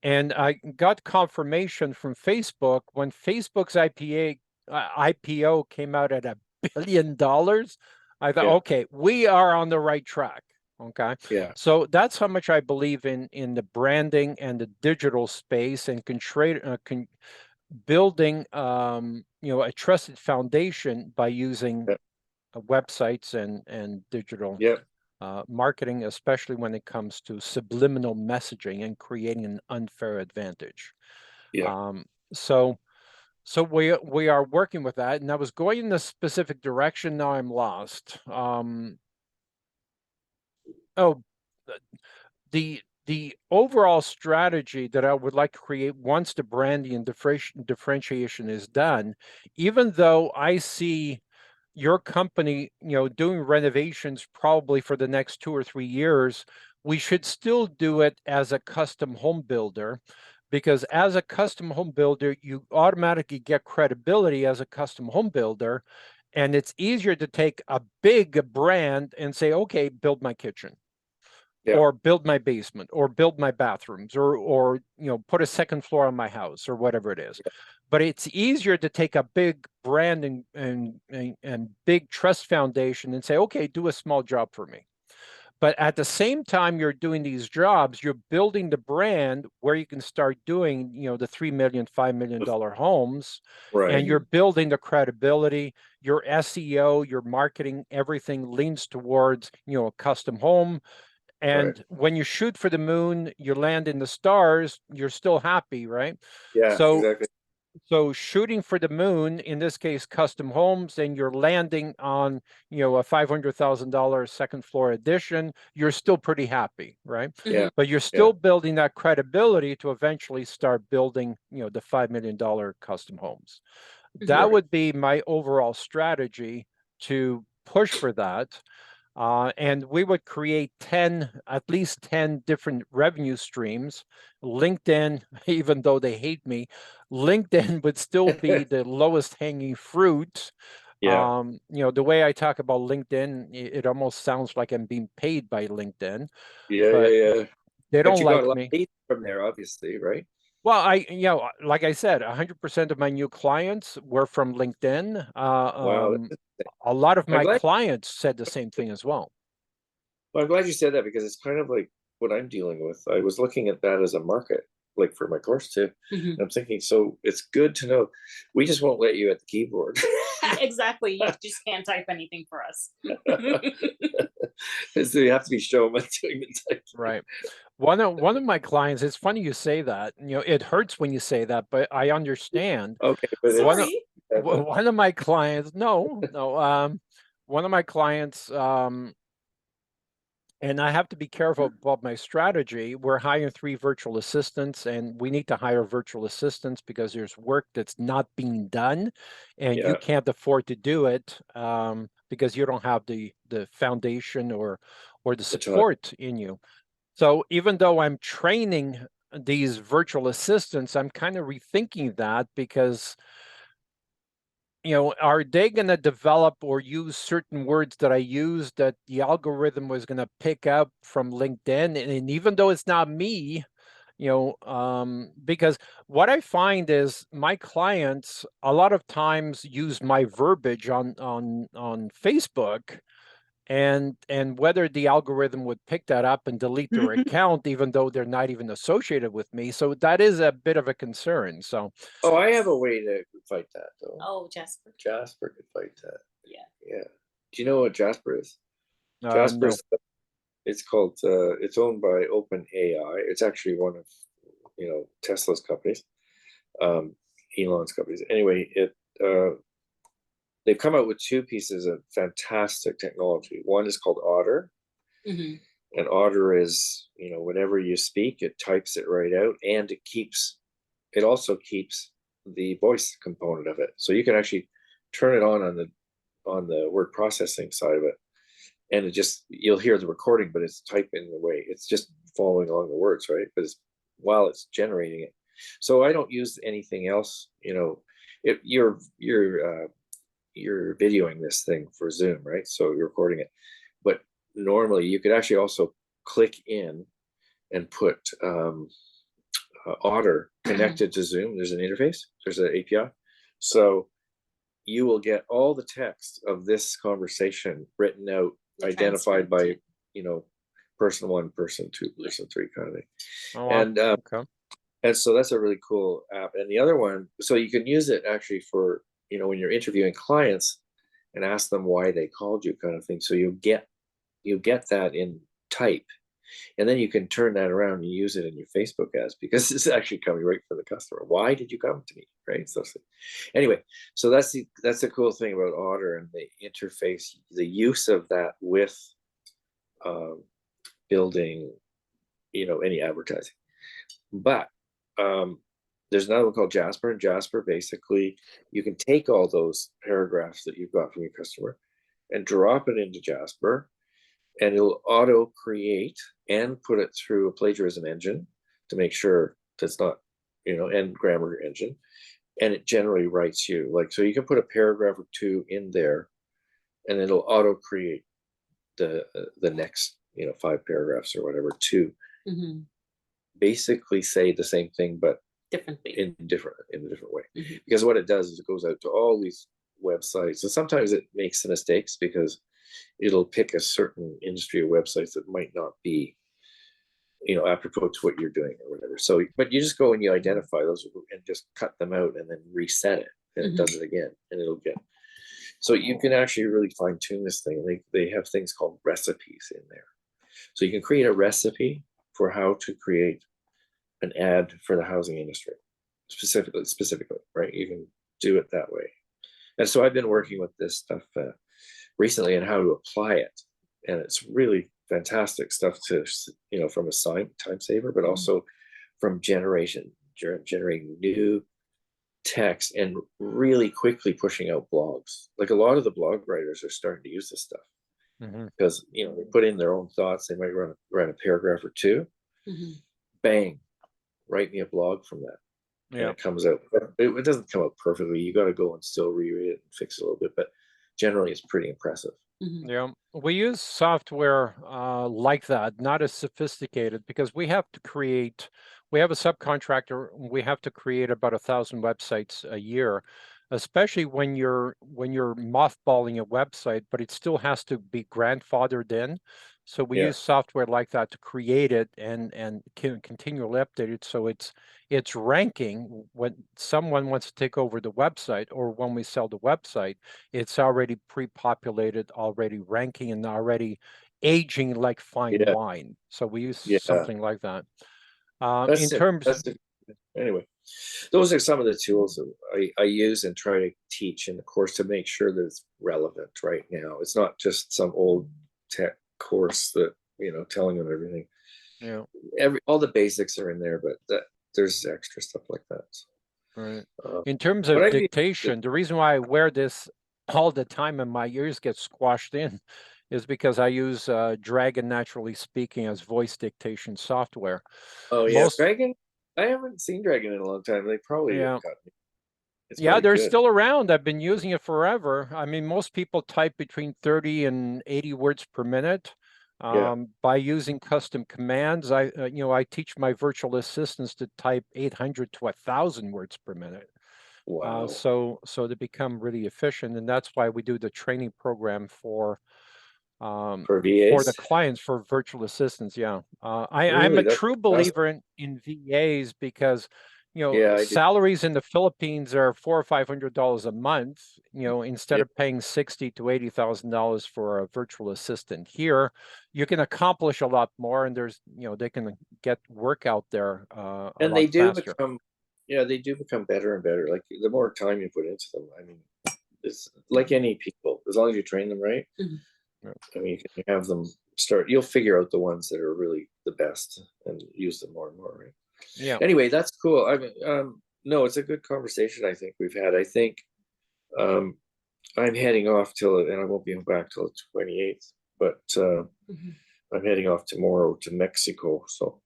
and I got confirmation from Facebook when Facebook's IPO came out at $1 billion. I thought, yeah, okay, we are on the right track. Okay, yeah, so that's how much I believe in the branding and the digital space, and building a trusted foundation by using yeah. websites and digital Yeah. marketing, especially when it comes to subliminal messaging and creating an unfair advantage. Yeah. So we are working with that, and I was going in a specific direction. Now I'm lost. Oh, the overall strategy that I would like to create once the branding and differentiation is done, even though I see your company, doing renovations probably for the next 2 or 3 years, we should still do it as a custom home builder, because as a custom home builder, you automatically get credibility as a custom home builder, and it's easier to take a big brand and say, okay, build my kitchen, Yeah. or build my basement, or build my bathrooms, or put a second floor on my house, or whatever it is. But it's easier to take a big brand and big trust foundation and say, okay, do a small job for me. But at the same time you're doing these jobs, you're building the brand where you can start doing, the $3 million, $5 million homes, and Right. you're building the credibility. Your SEO, your marketing, everything leans towards, a custom home. Right. And when you shoot for the moon, you land in the stars, you're still happy, right? Yeah, So exactly. so shooting for the moon, in this case, custom homes, and you're landing on, a $500,000 second floor addition, you're still pretty happy, right? Yeah. But you're Yeah. still building that credibility to eventually start building, the $5 million custom homes. That Right. would be my overall strategy to push for that. And we would create at least 10 different revenue streams. LinkedIn, even though they hate me, LinkedIn would still be the lowest hanging fruit. Yeah. The way I talk about LinkedIn, it almost sounds like I'm being paid by LinkedIn, Yeah. but Yeah. Yeah. they But don't you got a like lot of me. leads from there, obviously, right? Well, like I said, 100% of my new clients were from LinkedIn. Wow. A lot of I'm my glad. clients said the same thing as well. Well, I'm glad you said that because it's kind of like what I'm dealing with. I was looking at that as a market, like for my course too. Mhm. I'm thinking, so it's good to know. We just won't let you at the keyboard. Exactly. You just can't type anything for us. So you have to be showman doing the type. Right. One of my clients, it's funny you say that. It hurts when you say that, but I understand. Okay, but One of Sorry. one of my clients, no, no, one of my clients, and I have to be careful about my strategy. We're hiring 3 virtual assistants, and we need to hire virtual assistants because there's work that's not being done, and you Yeah, can't afford to do it, because you don't have the foundation or the the time. support in you. So even though I'm training these virtual assistants, I'm kind of rethinking that, because are they going to develop or use certain words that I use that the algorithm was going to pick up from LinkedIn? And even though it's not me, because what I find is my clients a lot of times use my verbiage on Facebook, and whether the algorithm would pick that up and delete their account, even though they're not even associated with me. So that is a bit of a concern. So Oh, I have a way to fight that though. Oh, Jasper. Jasper could fight that. Yeah. Yeah. Do you know what Jasper is? Jasper no. is, it's called, it's owned by OpenAI. It's actually one of, Tesla's companies, Elon's companies. Anyway, they've come out with 2 pieces of fantastic technology. One is called Otter, Mhm. and Otter is, whenever you speak, it types it right out, and it also keeps the voice component of it. So you can actually turn it on the word processing side of it, and you'll hear the recording, but it's typing away. It's just following along the words, right? But while it's generating it. So I don't use anything else. If you're videoing this thing for Zoom, right? So you're recording it. But normally you could actually also click in and put Otter connected to Zoom. There's an interface, there's an API. So you will get all the text of this conversation written out, identified by, person 1, person 2, person 3 kind of thing. Oh, wow. Okay. And so that's a really cool app. And the other one, so you can use it actually for, when you're interviewing clients, and ask them why they called you, kind of thing. So you get that in type, and then you can turn that around and use it in your Facebook ads, because it's actually coming right from the customer. Why did you come to me, right? So anyway, so that's the cool thing about Otter and the interface, the use of that with building, any advertising. But there's another one called Jasper, and Jasper, basically you can take all those paragraphs that you've got from your customer and drop it into Jasper, and it'll auto create and put it through a plagiarism engine to make sure that's not, and grammar engine, and it generally writes you, like, so you can put a paragraph or two in there, and it'll auto create the next 5 paragraphs or whatever to basically say the same thing, but Differently. in a different way. Because what it does is it goes out to all these websites, and sometimes it makes the mistakes because it'll pick a certain industry of websites that might not be, apropos to what you're doing or whatever. So, but you just go and you identify those and just cut them out and then reset it, and it does it again, and it'll get. So you can actually really fine tune this thing. They have things called recipes in there, so you can create a recipe for how to create an ad for the housing industry, specifically, right? You can do it that way. And so I've been working with this stuff recently and how to apply it, and it's really fantastic stuff to, from a time saver, but also from generating new text and really quickly pushing out blogs. Like, a lot of the blog writers are starting to use this stuff because they put in their own thoughts. They might run a paragraph or two, bang, write me a blog from that. And it comes out. It doesn't come out perfectly. You got to go and still reread it and fix it a little bit, but generally it's pretty impressive. Yeah, we use software like that, not as sophisticated, because we have a subcontractor, we have to create about 1,000 websites a year, especially when you're mothballing a website, but it still has to be grandfathered in. So we use software like that to create it and continually update it, so it's ranking when someone wants to take over the website, or when we sell the website, it's already pre-populated, already ranking, and already aging like fine wine. So we use something like that. Anyway, those are some of the tools that I use and try to teach in the course to make sure that it's relevant right now. It's not just some old tech course that, telling them everything. All the basics are in there, but there's extra stuff like that. Right. In terms of dictation, the reason why I wear this all the time and my ears get squashed in is because I use Dragon Naturally Speaking as voice dictation software. Oh yeah, Dragon. I haven't seen Dragon in a long time. They probably have got me. Yeah, they're still around. I've been using it forever. I mean, most people type between 30 and 80 words per minute. By using custom commands, I teach my virtual assistants to type 800 to 1,000 words per minute. Wow. So to become really efficient, and that's why we do the training program for the clients, for virtual assistants. I'm a true believer in VAs, because salaries in the Philippines are $400 or $500 a month, instead of paying $60,000 to $80,000 for a virtual assistant. Here you can accomplish a lot more, and there's they can get work out there and they do faster. They do become better and better. Like, the more time you put into them, I mean, it's like any people, as long as you train them right. I mean, you can have them start, you'll figure out the ones that are really the best and use them more and more, right? Yeah. Anyway, that's cool. I mean, no, it's a good conversation I think we've had. I think I'm heading off and I won't be back till the 28th, but I'm heading off tomorrow to Mexico. So,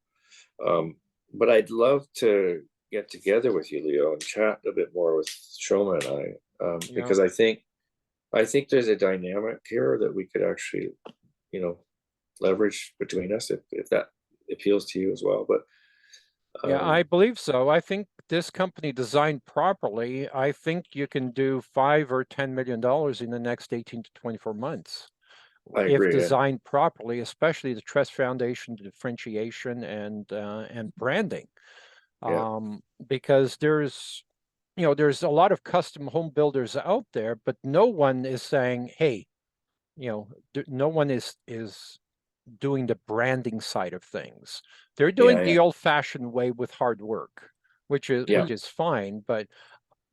but I'd love to get together with you, Leo, and chat a bit more with Shoma and I, because I think there's a dynamic here that we could actually, leverage between us if that appeals to you as well. But I believe so. I think this company, designed properly, I think you can do $5 or $10 million in the next 18 to 24 months. If designed properly, especially the trust foundation, the differentiation, and branding, because there's a lot of custom home builders out there, but no one is saying, hey, no one is doing the branding side of things. They're doing Yeah, yeah, the old-fashioned way with hard work, which yeah, is fine, but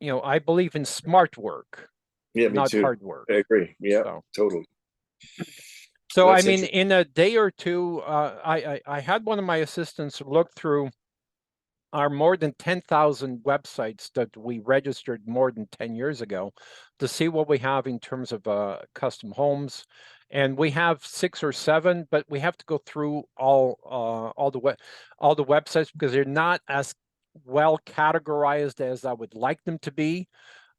I believe in smart work, yeah. Me not too. hard work. I agree. Yeah, So totally. so I That's mean, interesting. in a day or two, I had one of my assistants look through our more than 10,000 websites that we registered more than 10 years ago to see what we have in terms of custom homes. And we have 6 or 7, but we have to go through all the websites because they're not as well categorized as I would like them to be.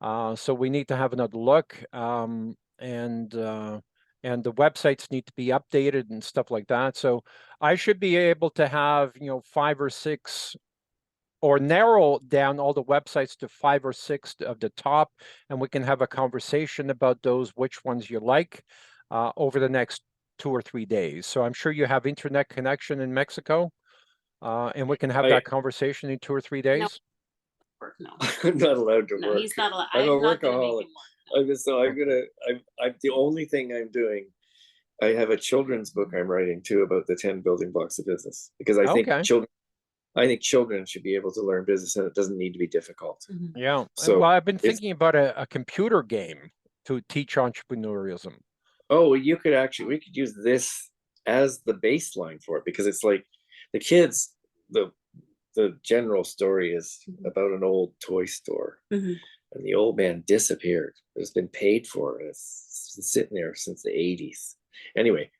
So we need to have another look. And the websites need to be updated and stuff like that. So I should be able to have 5 or 6, or narrow down all the websites to 5 or 6 of the top, and we can have a conversation about those, which ones you like, over the next 2 or 3 days. So I'm sure you have internet connection in Mexico, and we can have I that conversation in 2 or 3 No days. work, no. I'm not allowed to No, work. he's not allowed. I'm a I'm not gonna make workaholic. him work. I'm the only thing I'm doing. I have a children's book I'm writing too about the 10 building blocks of business because Okay. I think children should be able to learn business and it doesn't need to be difficult. Mhm. Yeah. So Well, I've been it's, thinking about a computer game to teach entrepreneurism. oh, well, we could use this as the baseline for it because it's like the kids, the general story is about an old toy store. Mhm. And the old man disappeared. It's been paid for. And it's sitting there since the 80s. Anyway,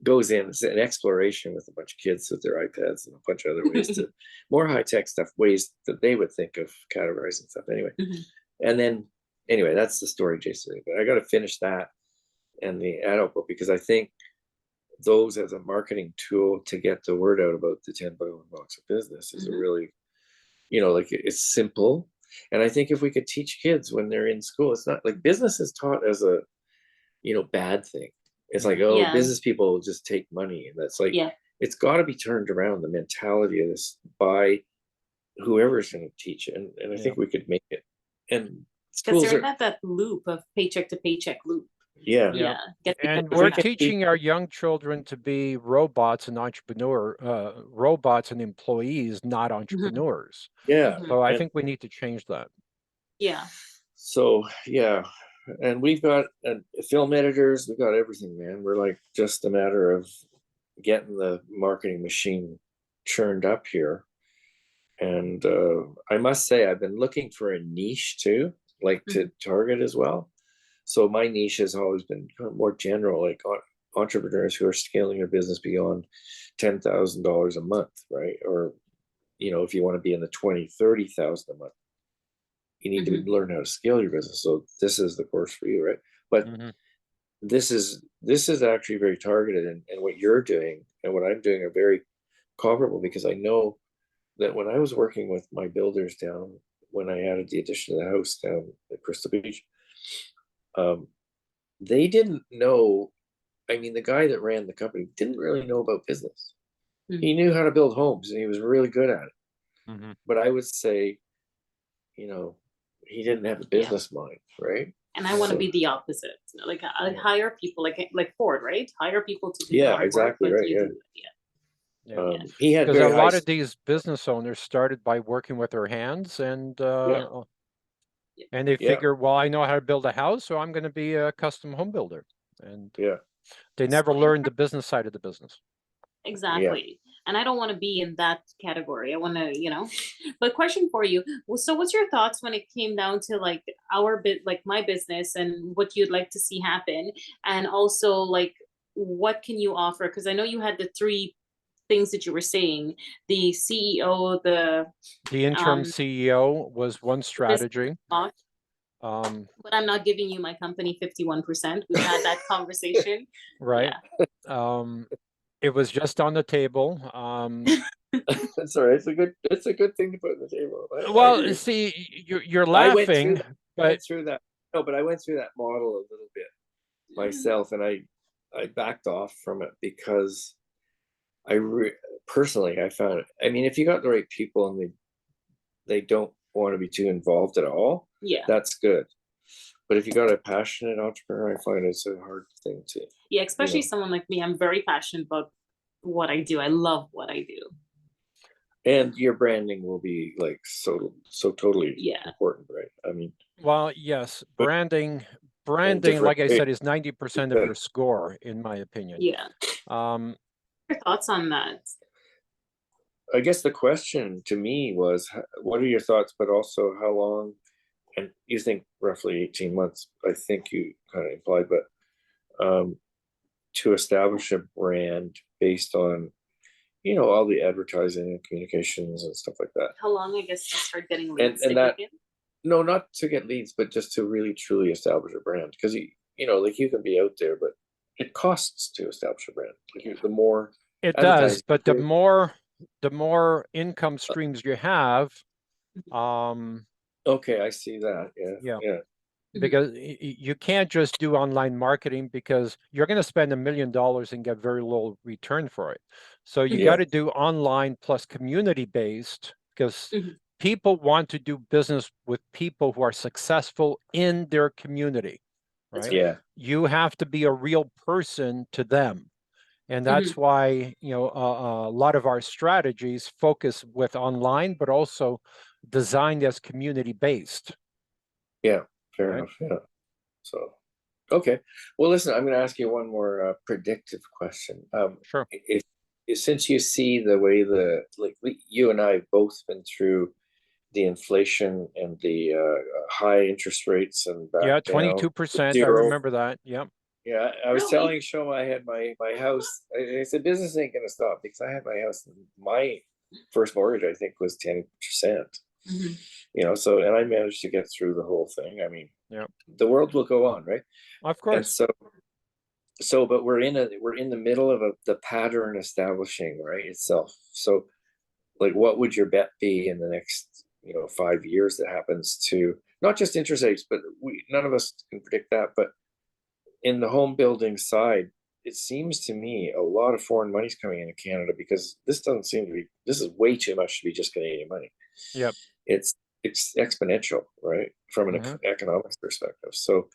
goes in. It's an exploration with a bunch of kids with their iPads and a bunch of other ways to more high tech stuff, ways that they would think of categorizing stuff. Anyway, Mhm. and then anyway, that's the story, Jason. But I got to finish that and the adult book because I think those as a marketing tool to get the word out about the 10 building blocks of business is a Mhm. really, like it's simple. And I think if we could teach kids when they're in school, it's not like business is taught as a, bad thing. It's like, oh, Yeah. business people just take money. And that's like, Yeah. it's got to be turned around, the mentality of this by whoever's going to teach it. And I Yeah. think we could make it. And Because schools they're are, not that loop of paycheck to paycheck loop. yeah. Yeah. Yeah. Get the And If we we're can teaching our young children to be robots and robots and employees, not entrepreneurs. yeah. Mhm. So I And think we need to change that. Yeah. so, yeah. And we've got film editors, we've got everything, man. We're like just a matter of getting the marketing machine churned up here. And I must say, I've been looking for a niche too, like to target as well. So my niche has always been kind of more general, like entrepreneurs who are scaling their business beyond $10,000 a month, right? Or, if you want to be in the 20, 30,000 a month, you need to Mhm. learn how to scale your business. So this is the course for you, right? But Mhm. this is actually very targeted, and what you're doing and what I'm doing are very comparable because I know that when I was working with my builders down when I added the addition to the house down at Crystal Beach, um, they didn't know. I mean, the guy that ran the company didn't really know about business. Mhm. He knew how to build homes and he was really good at it. Mhm. But I would say, you know, he didn't have a Yeah. business mind, right? And I want to So be the opposite. Like I yeah, hire people like Ford, right? Hire people to do the yeah, hard work, exactly but right. you do Yeah, it. Yeah. Yeah. Yeah. he had Because a very high. lot of these business owners started by working with their hands, and Yeah, they yeah, figure, well, I know how to build a house, so I'm going to be a custom home builder. And yeah, they never So learned the business side of the business. yeah. exactly. And I don't want to be in that category. I want to, But question for you. So what's your thoughts when it came down to like our bit, like my business and what you'd like to see happen? And also like, what can you offer? Because I know you had the 3 things that you were saying, the CEO, The interim um, CEO was one the business strategy. boss, Um, but I'm not giving you my company 51%. We've had that conversation. right. Yeah. Um, it was just on the table. That's all right. It's a good thing to put on the table. I Well, agree. see, you're I went through laughing, that. but Went through that. No, but I went through that model a little bit myself, and I backed off from it because I personally I found it. I mean, if you got the right people and they don't want to be too involved at all, Yeah. that's good. But if you got a passionate entrepreneur, I find it's a hard thing to, Yeah, especially you know. someone like me. I'm very passionate about what I do. I love what I do. And your branding will be like so totally Yeah. important, right? I mean, Well, yes, but branding, like I said, is 90% of your score, in my opinion. Yeah. Um, Your thoughts on that? I guess the question to me was, what are your thoughts, but also how long? And you think roughly 18 months, I think you kind of implied, but to establish a brand based on, all the advertising and communications and stuff like that. How long, I guess, to start getting And leads and to that kick in? No, not to get leads, but just to really truly establish a brand. Because like you can be out there, but it costs to establish a brand. Like the more it does, advertising, but the more income streams you have, um, okay, I see that. Yeah, yeah, yeah, because you can't just do online marketing because you're going to spend $1 million and get very little return for it. So you got yeah, to do online plus community based, because Mhm. people want to do business with people who are successful in their community, That's right? right. yeah, You have to be a real person to them. And that's Mhm. why, a lot of our strategies focus with online, but also designed as community based, yeah. Fair right? enough. Yeah. So, okay. Well, listen, I'm going to ask you one more predictive question. Sure. Since you see the way you and I have both been through the inflation and the high interest rates and back Yeah, down to 22%. I zero. remember that. Yep. Yeah, I was Really? telling Shoma I had my house. I said business ain't gonna stop because I had my house. My first mortgage, I think, was 10%. Mhm. So and I managed to get through the whole thing. I mean, Yep. the world will go on, right? Of And course. but we're in the middle of the pattern establishing, right, itself. So, like, what would your bet be in the next 5 years that happens to not just interest rates, but none of us can predict that, but in the home building side, it seems to me a lot of foreign money's coming into Canada because this is way too much to be just Canadian money. Yep. It's it's exponential, right? From an Hmm. economics perspective. So,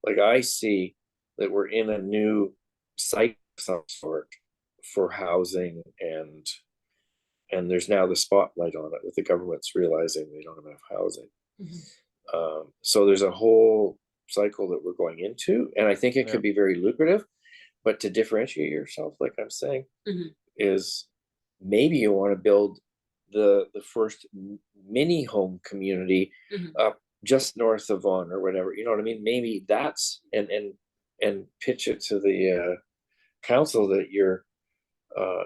like, I see that we're in a new cycle of some sort for housing, and there's now the spotlight on it with the governments realizing they don't have enough housing. Mhm. So there's a whole cycle that we're going into, and I think it could Yep. be very lucrative. But to differentiate yourself, like I'm saying, Mhm. is maybe you want to build the first mini home community Mhm. up just north of Vaughan or whatever. You know what I mean? Maybe that's and pitch it to the council that uh,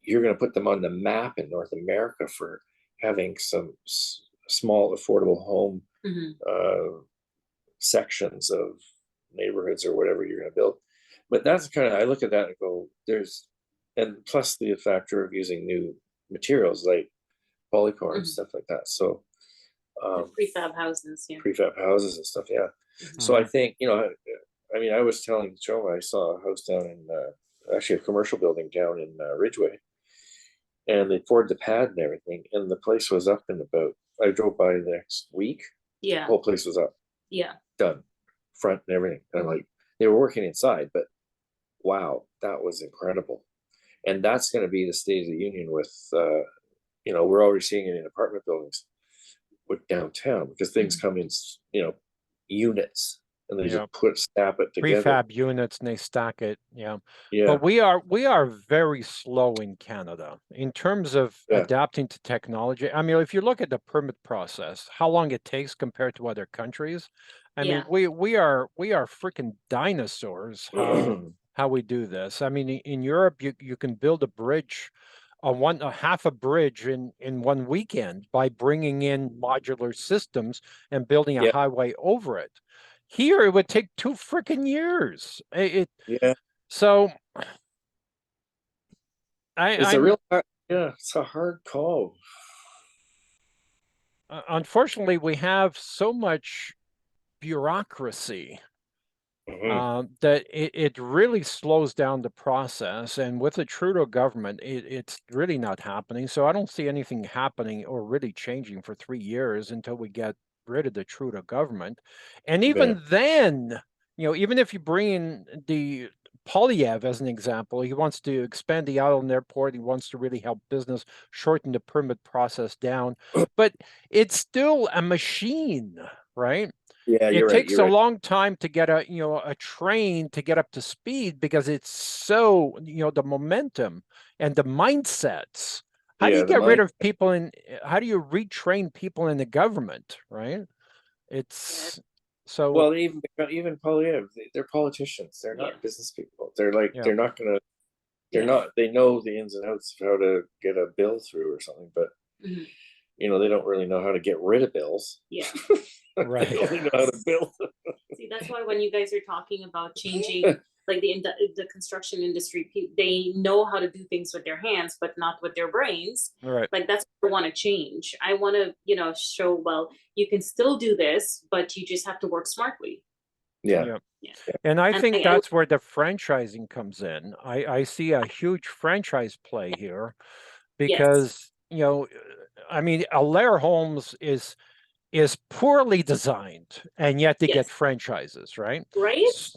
you're going to put them on the map in North America for having some small affordable home Mhm. uh, sections of neighborhoods or whatever you're going to build. But that's kind of, I look at that and go, and plus the factor of using new materials like polycor and Mhm. stuff like that. So, The um, prefab houses, yeah. prefab houses and stuff. Yeah. Mhm. So I Hmm. think, I mean, I was telling Joe, I saw a house down in, actually a commercial building down in Ridgeway, and they poured the pad and everything, and the place was up in about, I drove by the next week, the Yeah. whole place was up, Yeah. done, front and everything. And I'm Mhm. like, they were working inside, but wow, that was incredible. And that's going to be the State of the Union with, we're already seeing it in apartment buildings with downtown because things Mhm. come in, units, and they just Yep. snap it together. Prefab units and they stack it. Yeah. Yeah, But we are very slow in Canada in terms of yeah, adapting to technology. I mean, if you look at the permit process, how long it takes compared to other countries, I mean, Yeah. we are freaking dinosaurs how we do this. I mean, in Europe, you can build a bridge, a half a bridge in one weekend by bringing in modular systems and building a yeah, highway over it. Here, it would take 2 freaking years. yeah. So It's a I'm real, yeah, it's a hard call. unfortunately we have so much bureaucracy that it really slows down the process. And with the Trudeau government, it's really not happening. So I don't see anything happening or really changing for 3 years until we get rid of the Trudeau government. And even then, even if you bring in the Polyev as an example, he wants to expand the island airport. He wants to really help business, shorten the permit process down, but it's still a machine, right? Yeah, It you're right. takes You're a right. long time to get a train to get up to speed because it's so, the momentum and the mindsets. How do Yeah, you the get rid mind. of people how do you retrain people in the government, right? It's so, Well, even Polyev, they're politicians. They're Yeah. not business people. They're like yeah, they're not gonna. They're Yeah. not. They know the ins and outs of how to get a bill through or something, but Mhm. they don't really know how to get rid of bills. Yeah. They right. only know how to bill. See, that's why when you guys are talking about changing, like the construction industry, they know how to do things with their hands, but not with their brains. Right. Like that's what I want to change. I want to, show, well, you can still do this, but you just have to work smartly. Yeah. Yeah. Yeah. And I And think I that's where the franchising comes in. I see a huge franchise play here yes, because, I mean, Alair Homes is poorly designed, and yet they get yes, franchises, right? right.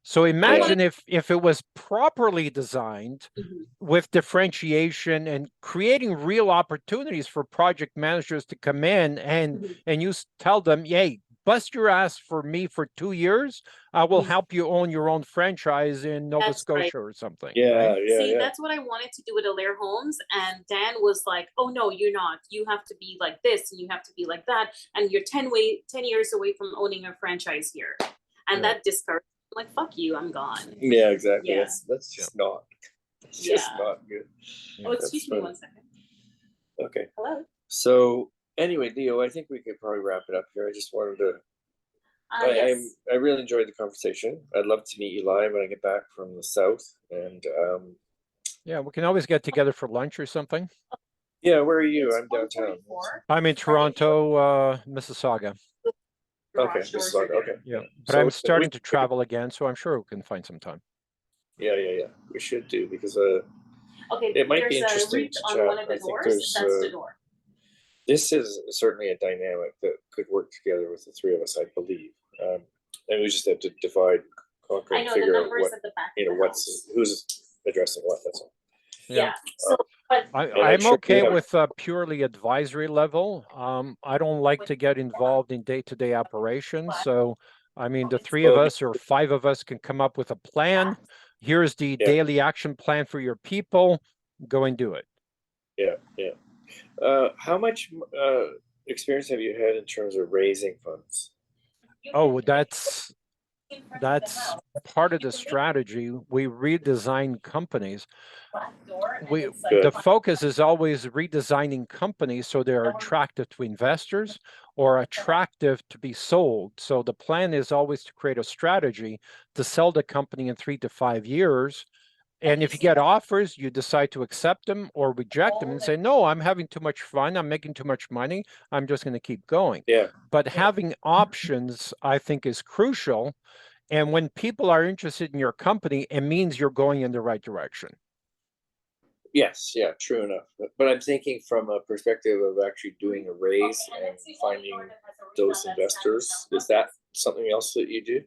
So I want Yeah. imagine if it was properly designed to. with differentiation and creating real opportunities for project managers to come in and you tell them, "Hey, bust your ass for me for 2 years. I will help you own your own franchise in Nova That's right. Scotia or something," right? Yeah. Yeah. See, Yeah. that's what I wanted to do with Alair Homes. And Dan was like, oh, no, you're not. You have to be like this and you have to be like that. And you're 10 years away from owning a franchise here. And Yeah. that discouraged me. I'm like, fuck you, I'm gone. Yeah. Exactly. Yeah. That's just not. It's Yeah. just not good. Oh, excuse That's me funny. 1 second. Okay. Hello. So anyway, Leo, I think we could probably wrap it up here. I just wanted to. Yes. I really enjoyed the conversation. I'd love to meet you live when I get back from the south. And Yeah, we can always get together for lunch or something. yeah, where are you? It's I'm downtown. 1:44. I'm in Toronto, Mississauga. Okay, Garage this doors is are okay. there. Yeah, but So I'm starting to travel again, so I'm sure we can find some time. yeah, we should do because Okay, it might be there's a interesting reach to on chat. one of the I think doors. That's the door. this is certainly a dynamic that could work together with the three of us, I believe. And we just have to divide, conquer, I and know the figure out numbers what at the back of the what's house. who's addressing what. That's all. Yeah. Yeah. So, but And I'm I'm sure you okay have. with purely advisory level. I don't like to get involved in day-to-day operations. So, I mean, the three of Oh, us or five of us can come up with a plan. Here's the yeah, daily action plan for your people. Go and do it. yeah. How much experience have you had in terms of raising funds? Oh, that's part of the strategy. We redesign companies. The focus is always redesigning companies so they're attractive to investors or attractive to be sold. So the plan is always to create a strategy to sell the company in 3 to 5 years. And if you get offers, you decide to accept them or reject them and say, no, I'm having too much fun. I'm making too much money. I'm just going to keep going. Yeah, But having options, I think, is crucial. And when people are interested in your company, it means you're going in the right direction. yes, yeah, true enough. But I'm thinking from a perspective of actually doing a raise and finding those investors. Is that something else that you do,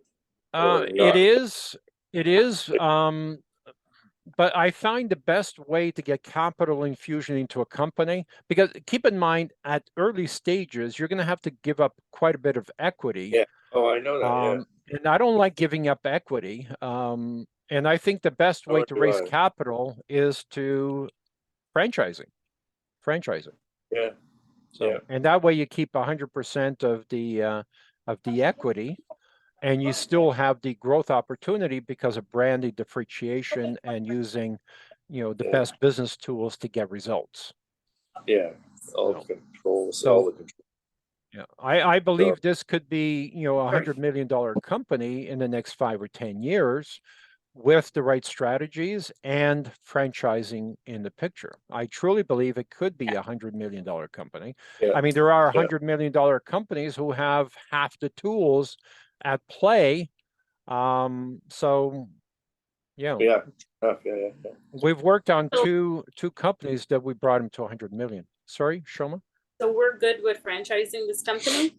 or It not? is. It is. But I find the best way to get capital infusion into a company, because keep in mind at early stages, you're going to have to give up quite a bit of equity. Yeah. Oh, I know that. Yeah. And I don't like giving up equity. And I think the best way Oh, to do raise I. capital is to franchising. Franchising. Yeah. Yeah. So, and that way you keep 100% of the equity, and you still have the growth opportunity because of branding differentiation and using, the Yeah. best business tools to get results. Yeah. All the So, controls, all so the controls. yeah, I So, believe this could be, $100 million company in the next 5 or 10 years with the right strategies and franchising in the picture. I truly believe it could be $100 million company. yeah. I mean, there are Yeah. $100 million companies who have half the tools at play, So, yeah, Yeah. Yeah. we've worked on So, two companies that we brought them to 100 million. Sorry, Shoma? so we're good with franchising this company.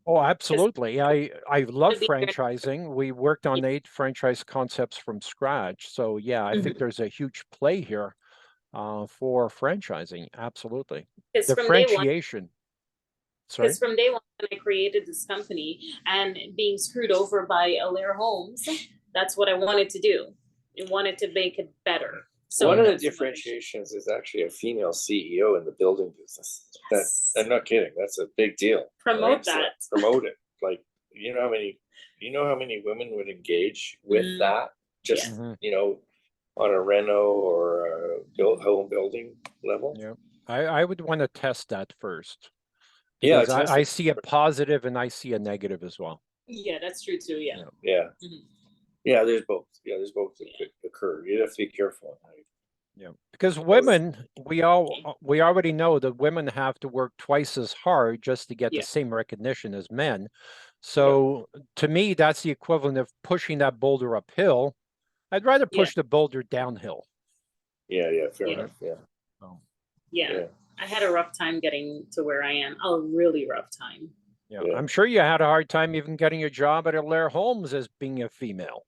Oh, absolutely. I love It'd be very- franchising. We worked on 8 franchise concepts from scratch. So yeah, I think there's a huge play here for franchising. Absolutely. Because from day one, Differentiation. Sorry. because from day one when I created this company and being screwed over by Alair Homes, that's what I wanted to do. I wanted to make it better. So One of the that's what I- differentiations is actually a female CEO in the building business. Yes. I'm not kidding. That's a big deal. Promote So that. promote it. Like, you know how many women would engage with Mm. that? Just, Mhm. on a reno or a home building level. Yeah. I would want to test that first Yeah, because I see a positive and I see a negative as well. Yeah, that's true too. Yeah. Yeah. Mhm. Yeah, there's both. Yeah, there's both that could occur. You have to be careful. Yeah, because women, we already know that women have to work twice as hard just to get the Yeah. same recognition as men. So to me, that's the equivalent of pushing that boulder uphill. I'd rather push the boulder downhill. Yeah, fair Yeah. enough. Yeah. Oh, Yeah. I had a rough time getting to where I am. A really rough time. yeah. Yeah. I'm sure you had a hard time even getting a job at Alair Homes as being a female.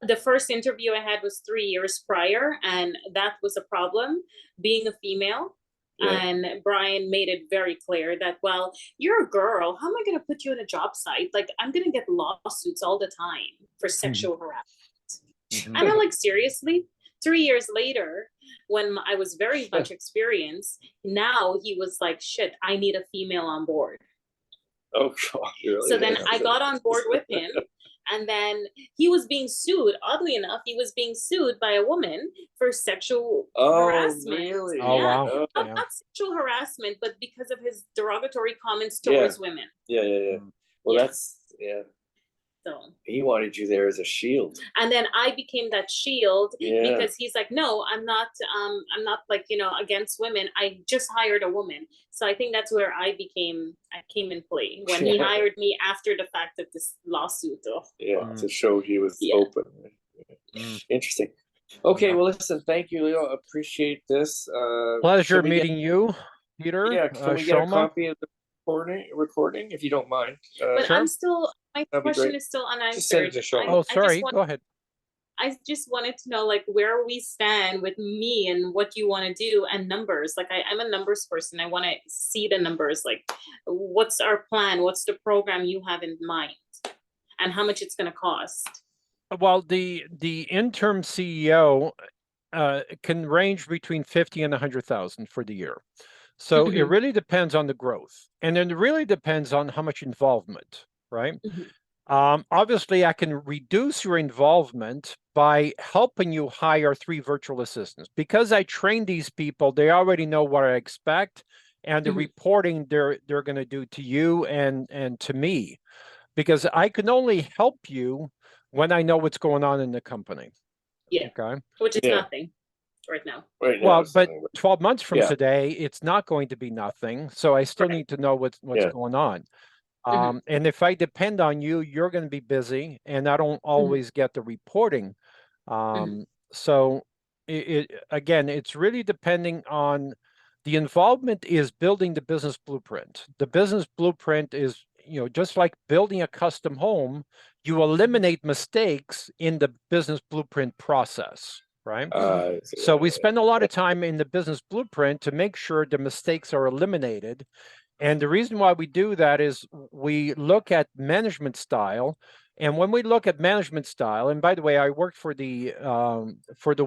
The first interview I had was 3 years prior, and that was a problem being a female. Yeah. And Brian made it very clear that, well, you're a girl. How am I going to put you in a job site? Like, I'm going to get lawsuits all the time for sexual harassment. Mhm. And I'm like, seriously? 3 years later, when I was very much experienced, now he was like, shit, I need a female on board. Oh God, really? So then I got on board with him, and then he was being sued. Oddly enough, he was being sued by a woman for sexual harassment. Really? Oh, Yeah. wow. Oh, Not, Yeah. not sexual harassment, but because of his derogatory comments towards women. yeah. Well, Yeah. that's So, he wanted you there as a shield. and then I became that shield Yeah. because he's like, no, I'm not like, against women. I just hired a woman. So I think that's where I came in play when he hired me after the fact of this lawsuit. Yeah, to show he was open. Interesting. Okay, well, listen, thank you, Leo. Appreciate this. Pleasure meeting you, Peter. Yeah, can we get a Shoma? copy of the recording if you don't mind? But Sure. my That'd be question great. is still Just send it unanswered. to Shoma. Oh, sorry. Go ahead. I just wanted to know, like, where we stand with me and what you want to do and numbers. Like, I'm a numbers person. I want to see the numbers. Like, what's our plan? What's the program you have in mind? And how much it's going to cost? Well, the interim CEO can range between 50 and 100,000 for the year. So it really depends on the growth, and then it really depends on how much involvement, right? Obviously, I can reduce your involvement by helping you hire 3 virtual assistants. Because I train these people, they already know what I expect, and the reporting they're going to do to you and to me, because I can only help you when I know what's going on in the company. Yeah. Okay. Which is nothing right now. Right now, Well, it's but nothing, 12 months from today, it's not going to be nothing. So I still need to know what's going on. And if I depend on you, you're going to be busy, and I don't always get the reporting. So again, it's really depending on the involvement is building the business blueprint. The business blueprint is, just like building a custom home, you eliminate mistakes in the business blueprint process, right? So we spend a lot of time in the business blueprint to make sure the mistakes are eliminated. And the reason why we do that is we look at management style. And when we look at management style, and by the way, I worked for the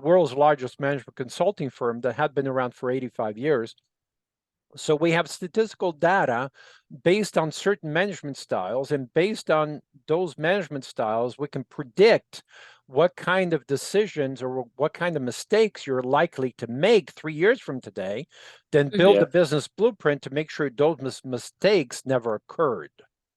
world's largest management consulting firm that had been around for 85 years. So we have statistical data based on certain management styles, and based on those management styles, we can predict what kind of decisions or what kind of mistakes you're likely to make 3 years from today, then build a business blueprint to make sure those mistakes never occurred.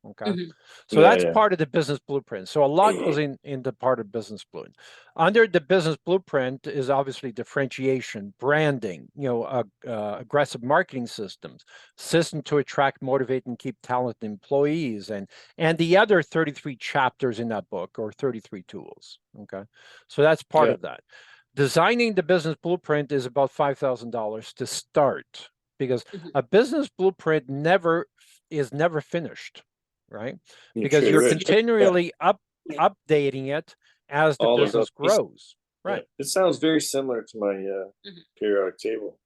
Okay. Mhm. So Yeah, that's yeah. part of the business blueprint. So a lot goes into part of business blueprint. Under the business blueprint is obviously differentiation, branding, aggressive marketing systems, system to attract, motivate, and keep talented employees, and the other 33 chapters in that book, or 33 tools. Okay. So that's part Yeah. of that. Designing the business blueprint is about $5,000 to start, because Mhm. a business blueprint is never finished, right? You Because sure you're is. Yeah. continually Yeah. updating it as the All those other business pieces. grows. Yeah. Right, It sounds very similar to my Mhm. periodic table.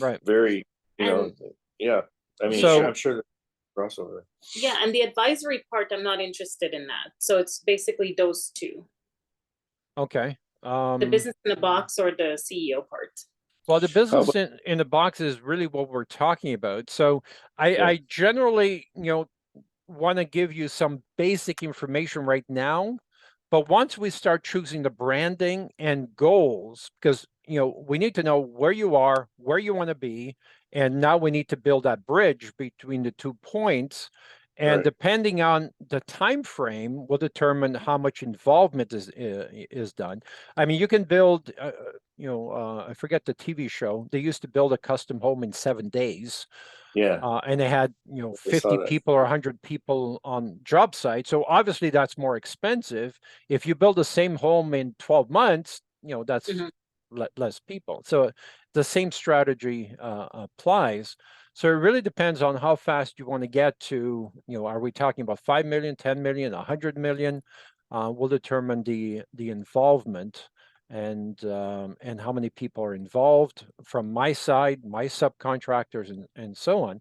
right. Very, And yeah. I mean, the sure, So, I'm sure there's crossover. yeah, and the advisory part, I'm not interested in that. So it's basically those two, okay. the business in the box or the CEO part. Well, the How business about, in the box is really what we're talking about. So yeah, I generally, want to give you some basic information right now, but once we start choosing the branding and goals, because we need to know where you are, where you want to be, and now we need to build that bridge between the 2 points. And right. depending on the time frame, will determine how much involvement is done. I mean, you can build, I forget the TV show. They used to build a custom home in 7 days. Yeah, And they had, I saw 50 that. people or 100 people on job site. So obviously that's more expensive. If you build the same home in 12 months, that's Mhm. less people. So the same strategy applies. So it really depends on how fast you want to get to, are we talking about 5 million, 10 million, 100 million? Will determine the involvement and how many people are involved from my side, my subcontractors, and so on,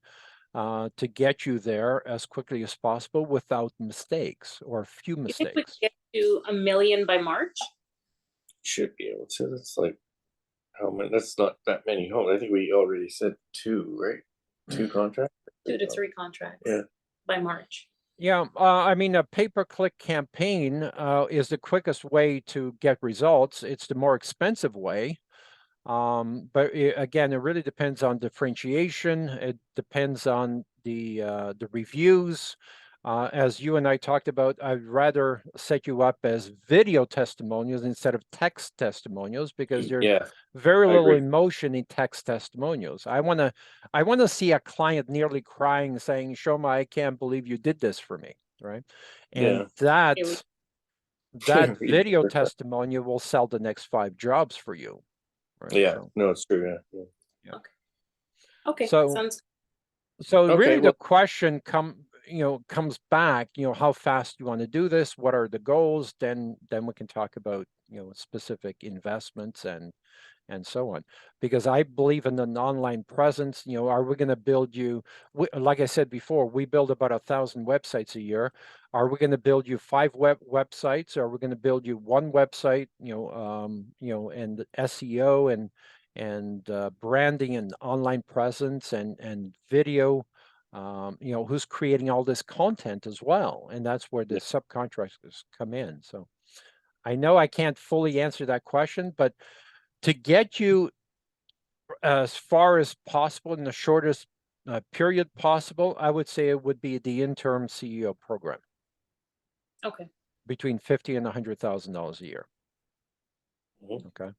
to get you there as quickly as possible without mistakes or few You think we mistakes. can get to 1 million by March? Should be able to. That's like how many? That's not that many homes. I think we already said two, right? Two contracts. 2 to 3 contracts Yeah. by March. Yeah, I mean, a pay-per-click campaign is the quickest way to get results. It's the more expensive way. But again, it really depends on differentiation. It depends on the reviews. As you and I talked about, I'd rather set you up as video testimonials instead of text testimonials, because there's Yeah, very I little agree. emotion in text testimonials. I wanna see a client nearly crying, saying, "Shoma, I can't believe you did this for me," right? And Yeah. Here we, that Even video better. testimonial will sell the next 5 jobs for you, right? Yeah. So. No, it's true. Yeah. Yeah. Yeah. okay. Okay, So sounds Okay. really the Well, question comes back, how fast you want to do this, what are the goals, then we can talk about, specific investments and so on. Because I believe in an online presence. Are we going to build you, like I said before, we build about 1,000 websites a year. Are we going to build you 5 websites? Or are we going to build you 1 website, and SEO and branding and online presence and video? Who's creating all this content as well? And that's where the yeah. subcontractors come in. So I know I can't fully answer that question, but to get you as far as possible in the shortest period possible, I would say it would be the interim CEO program, okay. between $50,000 and $100,000 a year. Mhm. Okay.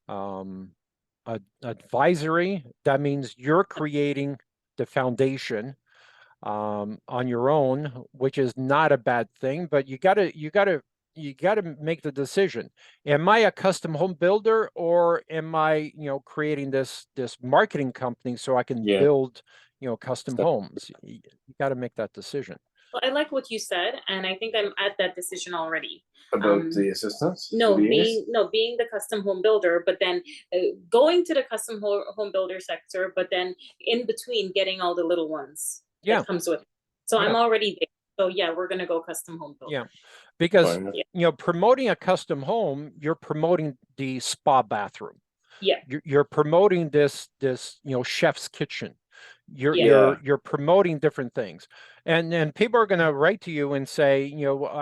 Um, Advisory, that means you're creating the foundation on your own, which is not a bad thing, but you gotta make the decision. Am I a custom home builder, or am I, creating this marketing company so I can Yeah. build, custom Stuff homes? You got to make that decision. Well, I like what you said, and I think I'm at that decision already. about the assistants. No, Being being the custom home builder, but then going to the custom home builder sector, but then in between getting all the little ones Yeah, that comes with it. So I'm yeah, already there. So yeah, we're gonna go custom home yeah. builder. Because, fine. Yeah, promoting a custom home, you're promoting the spa bathroom. yeah, You're promoting this chef's kitchen. you're yeah, you're Yeah. you're promoting different things, and people are going to write to you and say,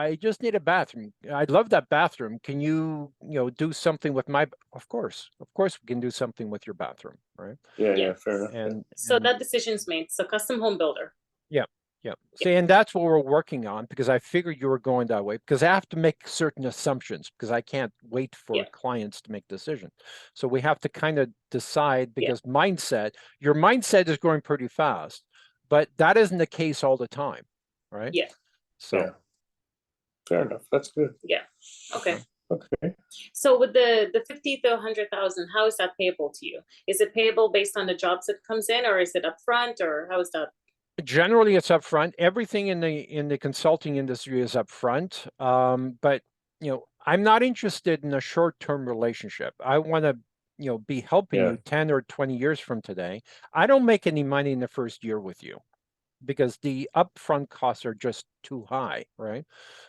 I just need a bathroom. I love that bathroom. Can you do something with my? Of course we can do something with your bathroom, right? Yeah. yeah. Yeah. Fair enough. Yeah. and So and that decision's made. So custom home builder. yeah, Yeah. See, and that's what we're working on because I figured you were going that way because I have to make certain assumptions because I can't wait for Yeah. clients to make decisions. So we have to kind of decide Yeah. because your mindset is growing pretty fast, but that isn't the case all the time, right? Yeah. So, Yeah. Fair enough. That's good. Yeah. Okay. Okay. So with the 50 to 100,000, how is that payable to you? Is it payable based on the jobs that comes in, or is it upfront, or how is that? generally it's upfront. Everything in the consulting industry is upfront. But I'm not interested in a short-term relationship. I want to, be helping Yeah. you 10 or 20 years from today. I don't make any money in the first year with you because the upfront costs are just too high, right?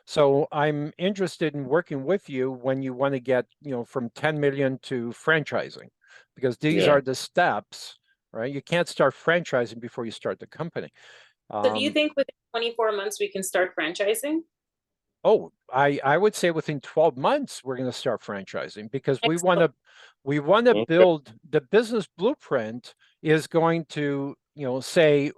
So I'm interested in working with you when you want to get, from 10 million to franchising, because these Yeah. are the steps, right? You can't start franchising before you start the company. So do you think within 24 months we can start franchising? Oh, I would say within 12 months we're going to start franchising because Excellent. we want to Okay. build the business blueprint is going to, say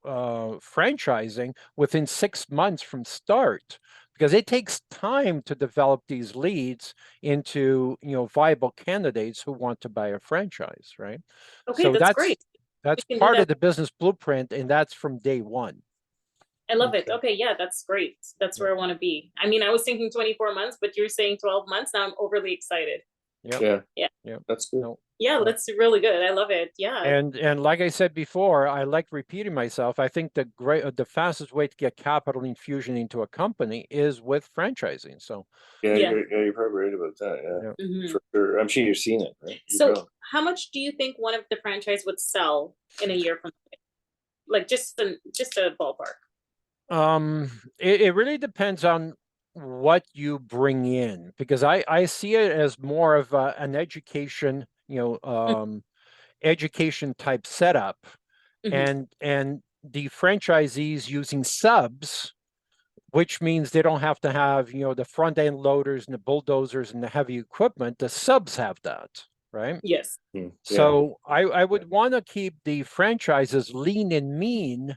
franchising within 6 months from start because it takes time to develop these leads into, viable candidates who want to buy a franchise, right? Okay, So that's great. that's We can do part of that. the business blueprint and that's from day one. I love it. Okay. Okay, yeah, that's great. That's Yeah. where I want to be. I mean, I was thinking 24 months, but you're saying 12 months. Now I'm overly excited. Yep. Yeah. Yeah. Yeah. That's good. No. Yeah, Yeah. that's really good. I love it. Yeah. And like I said before, I like repeating myself. I think the fastest way to get capital infusion into a company is with franchising. So Yeah, Yeah. you're probably right about that. Yeah. yeah. Mhm. For sure. I'm sure you've seen it, right? So how much do you think one of the franchise would sell in a year from today? Like just a ballpark. It really depends on what you bring in because I see it as more of an education, education type setup, Mhm. and the franchisees using subs, which means they don't have to have, the front end loaders and the bulldozers and the heavy equipment. The subs have that, right? Yes. Yeah. So I would want to keep the franchises lean and mean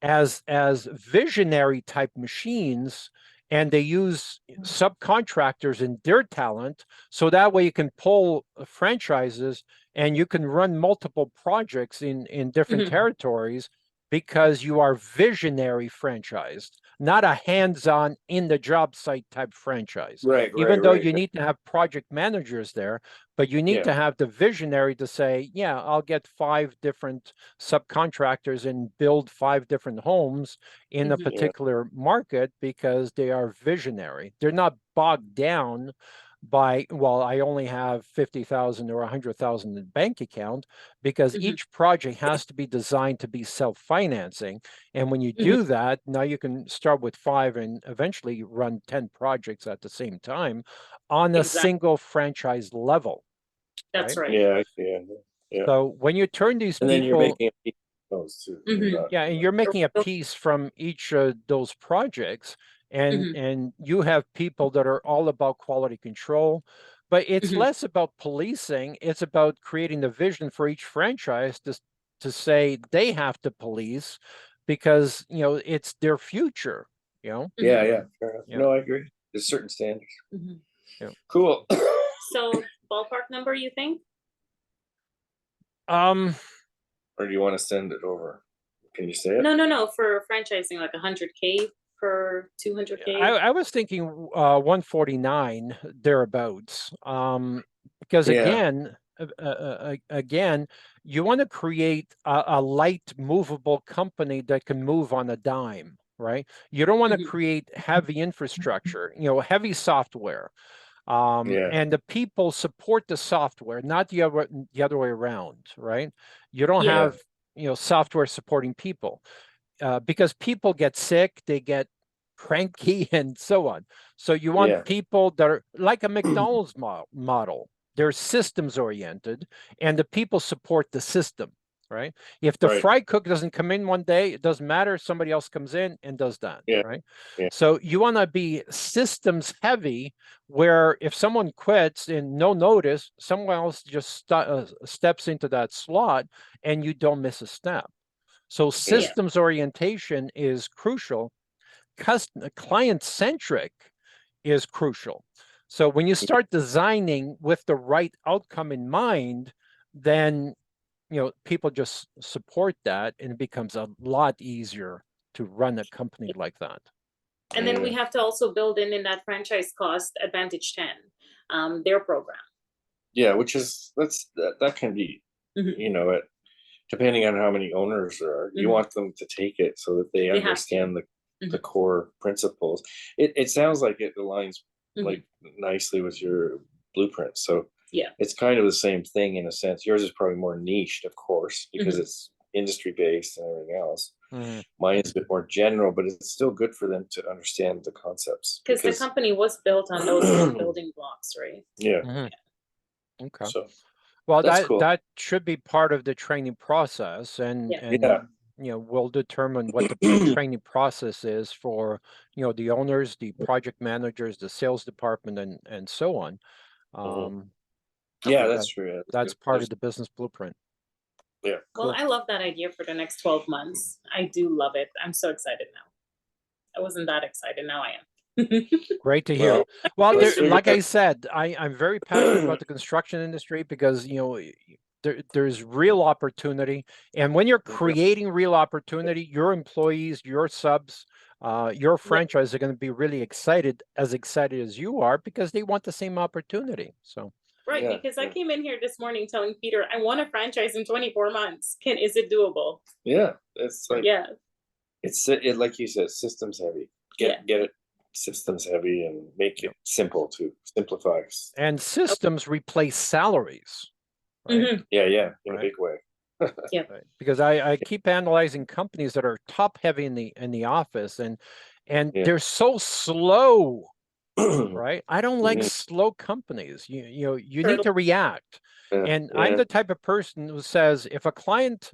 as visionary type machines, and they use subcontractors and their talent so that way you can pull franchises and you can run multiple projects in different Mhm. territories because you are visionary franchised, not a hands-on in the job site type franchise. Right. Even Right. though Right. you need to have project managers there, but you need Yeah. to have the visionary to say, yeah, I'll get 5 different subcontractors and build 5 different homes in a Mhm. Yeah. particular market because they are visionary. They're not bogged down by, well, I only have 50,000 or 100,000 in bank account, because Mhm. each project has to be designed to be self-financing. And when you Mhm. do that, now you can start with 5 and eventually run 10 projects at the same time on a Exactly. single franchise level, That's right? right. Yeah. Yeah. Yeah. So when you turn these And then you're people, making a piece of those too. You're Mhm. not. yeah, and you're making a piece from each of those projects, and Mhm. you have people that are all about quality control, but it's Mhm. less about policing. It's about creating the vision for each franchise to say they have to police because it's their future. Yeah. Yeah. Fair enough. Yeah, No, I agree. There's certain standards. Mhm. yeah. Cool. So ballpark number, you think? Um, Or do you want to send it over? Can you say it? No, for franchising, like 100K per 200K. I was thinking 149 thereabouts. Because Yeah. again, you want to create a light movable company that can move on a dime, right? You don't want to Mhm. create heavy infrastructure, heavy software. Yeah. And the people support the software, not the other way around, right? You don't Yeah. Yeah. have, software supporting people because people get sick, they get cranky, and so on. So you want Yeah. people that are like a McDonald's model. They're systems oriented, and the people support the system, right? If the Right. fry cook doesn't come in one day, it doesn't matter. Somebody else comes in and does that, Yeah. right? Yeah. So you want to be systems heavy, where if someone quits in no notice, someone else just steps into that slot, and you don't miss a step. So systems orientation is crucial. Client-centric is crucial. So when you start designing with the right outcome in mind, then people just support that, and it becomes a lot easier to run a company like that. And then we have to also build in that franchise cost Advantage 10, their program. Yeah, which is that can be, depending on how many owners there are, you want them to take it so that they understand the core principles. It sounds like it aligns like nicely with your blueprint. So yeah, it's kind of the same thing in a sense. Yours is probably more niched, of course, because it's industry based and everything else. Mine is a bit more general, but it's still good for them to understand the concepts. Because the company was built on those building blocks, right? Yeah. Okay. So well, that's cool. that should be part of the training process, and we'll determine what the training process is for the owners, the project managers, the sales department, and so on. Yeah, that's true. That's part of the business blueprint. Yeah. Cool. Well, I love that idea for the next 12 months. I do love it. I'm so excited now. I wasn't that excited. Now I am. Great to hear. Well, like I said, I'm very passionate about the construction industry because, there's real opportunity. And when you're creating real opportunity, your employees, your subs, your franchise are going to be really excited as you are, because they want the same opportunity. So. Right, because I came in here this morning telling Peter, I want a franchise in 24 months. Is it doable? Yeah, it's like, it's like you said, systems heavy. Get it systems heavy and make it simple to simplify. And systems replace salaries. Right? Yeah, in a big way. Yeah, because I keep analyzing companies that are top heavy in the office, and they're so slow. Right? I don't like slow companies. You need to react. And I'm the type of person who says, if a client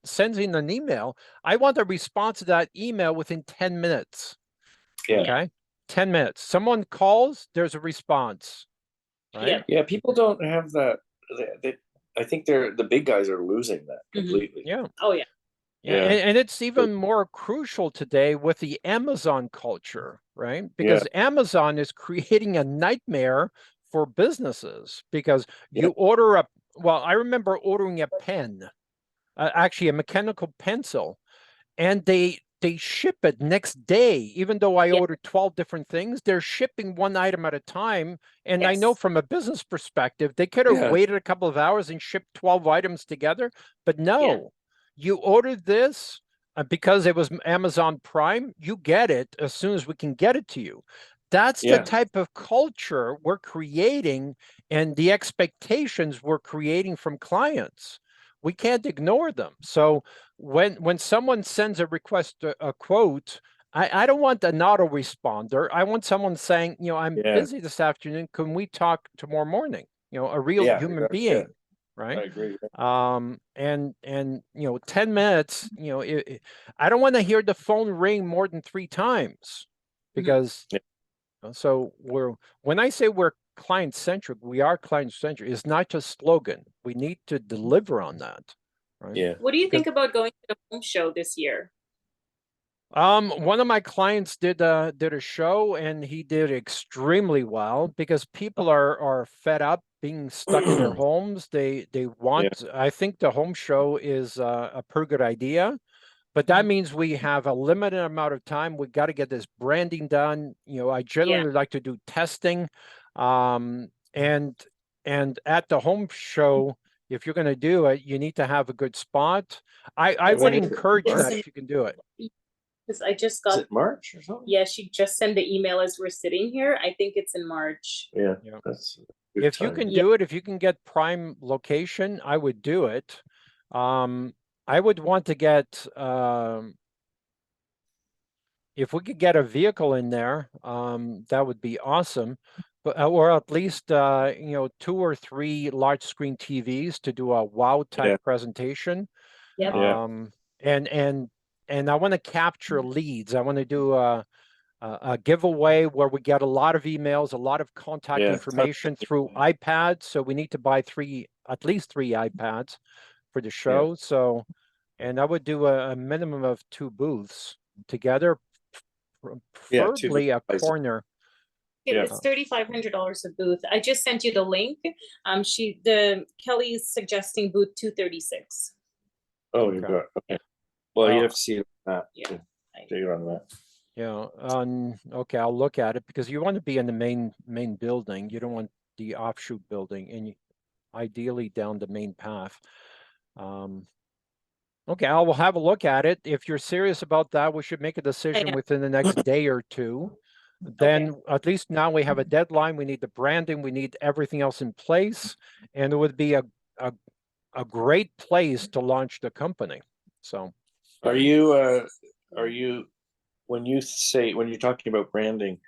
sends in an email, I want a response to that email within 10 minutes. Okay? 10 minutes. Someone calls, there's a response. Right? Yeah, people don't have that. I think the big guys are losing that completely. Yeah. Oh, yeah. Yeah, and it's even more crucial today with the Amazon culture, right? Because Amazon is creating a nightmare for businesses, because you order I remember ordering a pen, actually a mechanical pencil, and they ship it next day. Even though I ordered 12 different things, they're shipping one item at a time. And I know from a business perspective, they could have waited a couple of hours and shipped 12 items together, but no. You ordered this because it was Amazon Prime, you get it as soon as we can get it to you. That's the type of culture we're creating, and the expectations we're creating from clients. We can't ignore them. So when someone sends a request, a quote, I don't want an autoresponder. I want someone saying, I'm busy this afternoon. Can we talk tomorrow morning? A real human being. Right. I agree. And 10 minutes, I don't want to hear the phone ring more than 3 times, because so when I say we're client centric, we are client centric. It's not just slogan. We need to deliver on that. Right? Yeah. What do you think about going to the home show this year? One of my clients did a show, and he did extremely well, because people are fed up being stuck in their homes. They want, I think the home show is a pretty good idea, but that means we have a limited amount of time. We got to get this branding done. I generally like to do testing, and at the home show, if you're going to do it, you need to have a good spot. I would encourage that if you can do it. Because I just got. Is it March or something? Yeah, she just sent the email as we're sitting here. I think it's in March. Yeah. That's if you can do it, if you can get prime location, I would do it. I would want to get, if we could get a vehicle in there, that would be awesome. But or at least 2 or 3 large screen TVs to do a wow type presentation. And I want to capture leads. I want to do a giveaway where we get a lot of emails, a lot of contact information through iPads. So we need to buy at least 3 iPads for the show. So And I would do a minimum of 2 booths together, Yeah, preferably a booths. corner. Okay, Yeah. it's $3,500 a booth. I just sent you the link. Kelly's suggesting booth 236. Oh, you Okay. got, okay. Well, you Uh, have to see that. Yeah. to Take it on that. Yeah, okay, I'll look at it because you want to be in the main building. You don't want the offshoot building, and ideally down the main path. Okay, I will have a look at it. If you're serious about that, we should make a decision Yeah. within the next day or two. Then at least now we have a deadline. We need the branding. We need everything else in place, and it would be a great place to launch the company. So, Are you, when you're talking about branding,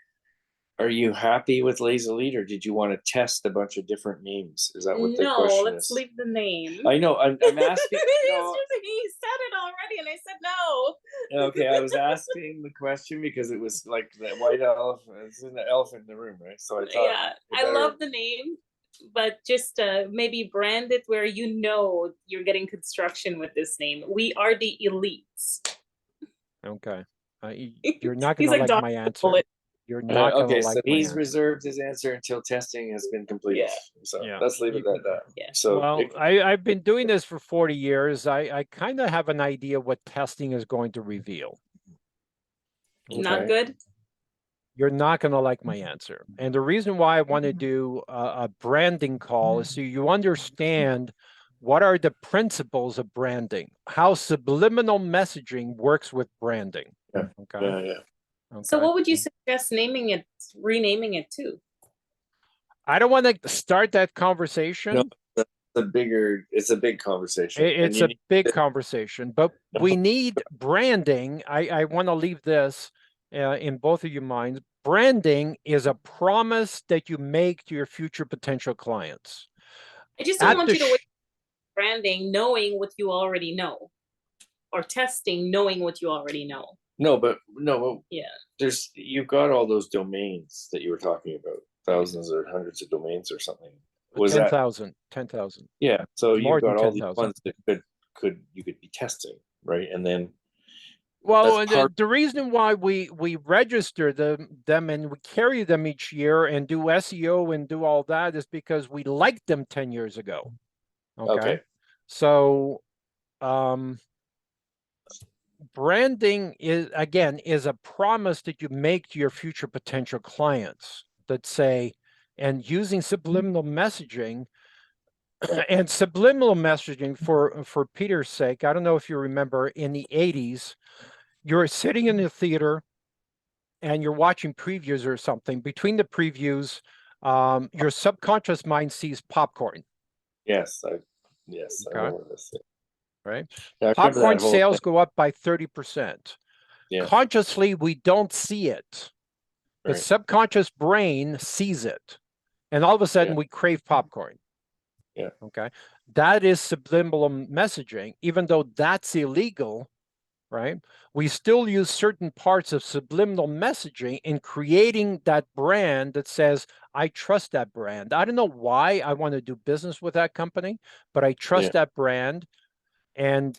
are you happy with Lazily, or did you want to test a bunch of different names? Is that what the No, question let's is? leave the name. I know, I'm asking. No, He said it already, and I said no. okay, I was asking the question because it was like the white elephant. It's an elephant in the room, right? So I thought, Yeah, I love the name, but just maybe brand it where you know you're getting construction with this name. We are the elites. okay, you're not He's gonna like like Dr. my answer. Bullet. You're not gonna Okay, like so my he's answer. reserved his answer until testing has been completed. Yeah. So Yeah. let's leave it at that. Yeah. So Well, I've been doing this for 40 years. I kind of have an idea what testing is going to reveal. Not Okay. good. You're not going to like my answer. And the reason why I want to do a branding call is so you understand what are the principles of branding, how subliminal messaging works with branding. Yeah. Okay. Yeah, yeah. Okay. So what would you suggest renaming it to? I don't want to start that conversation. No, it's a big conversation. It's a big conversation, but we need branding. I want to leave this in both of your minds. Branding is a promise that you make to your future potential clients. I just don't want you to waste branding knowing what you already know, or testing knowing what you already know. No, Yeah. You've got all those domains that you were talking about, thousands or hundreds of domains or something. Was 10,000, 10,000. Yeah, so More you've got than all these 10,000. ones that you could be testing, right? And then well, the reason why we register them and we carry them each year and do SEO and do all that is because we liked them 10 years ago. Okay. So branding is a promise that you make to your future potential clients that say, and using subliminal messaging and subliminal messaging for Peter's sake. I don't know if you remember in the 80s, you're sitting in the theater and you're watching previews or something. Between the previews, your subconscious mind sees popcorn. Yes, I remember this. Right? Yeah, popcorn sales go up by 30%. Yeah. Consciously, we don't see it. The subconscious brain sees it. And all of a sudden, we crave popcorn. Yeah. Okay. That is subliminal messaging, even though that's illegal, right? We still use certain parts of subliminal messaging in creating that brand that says, I trust that brand. I don't know why I want to do business with that company, but I trust that brand. And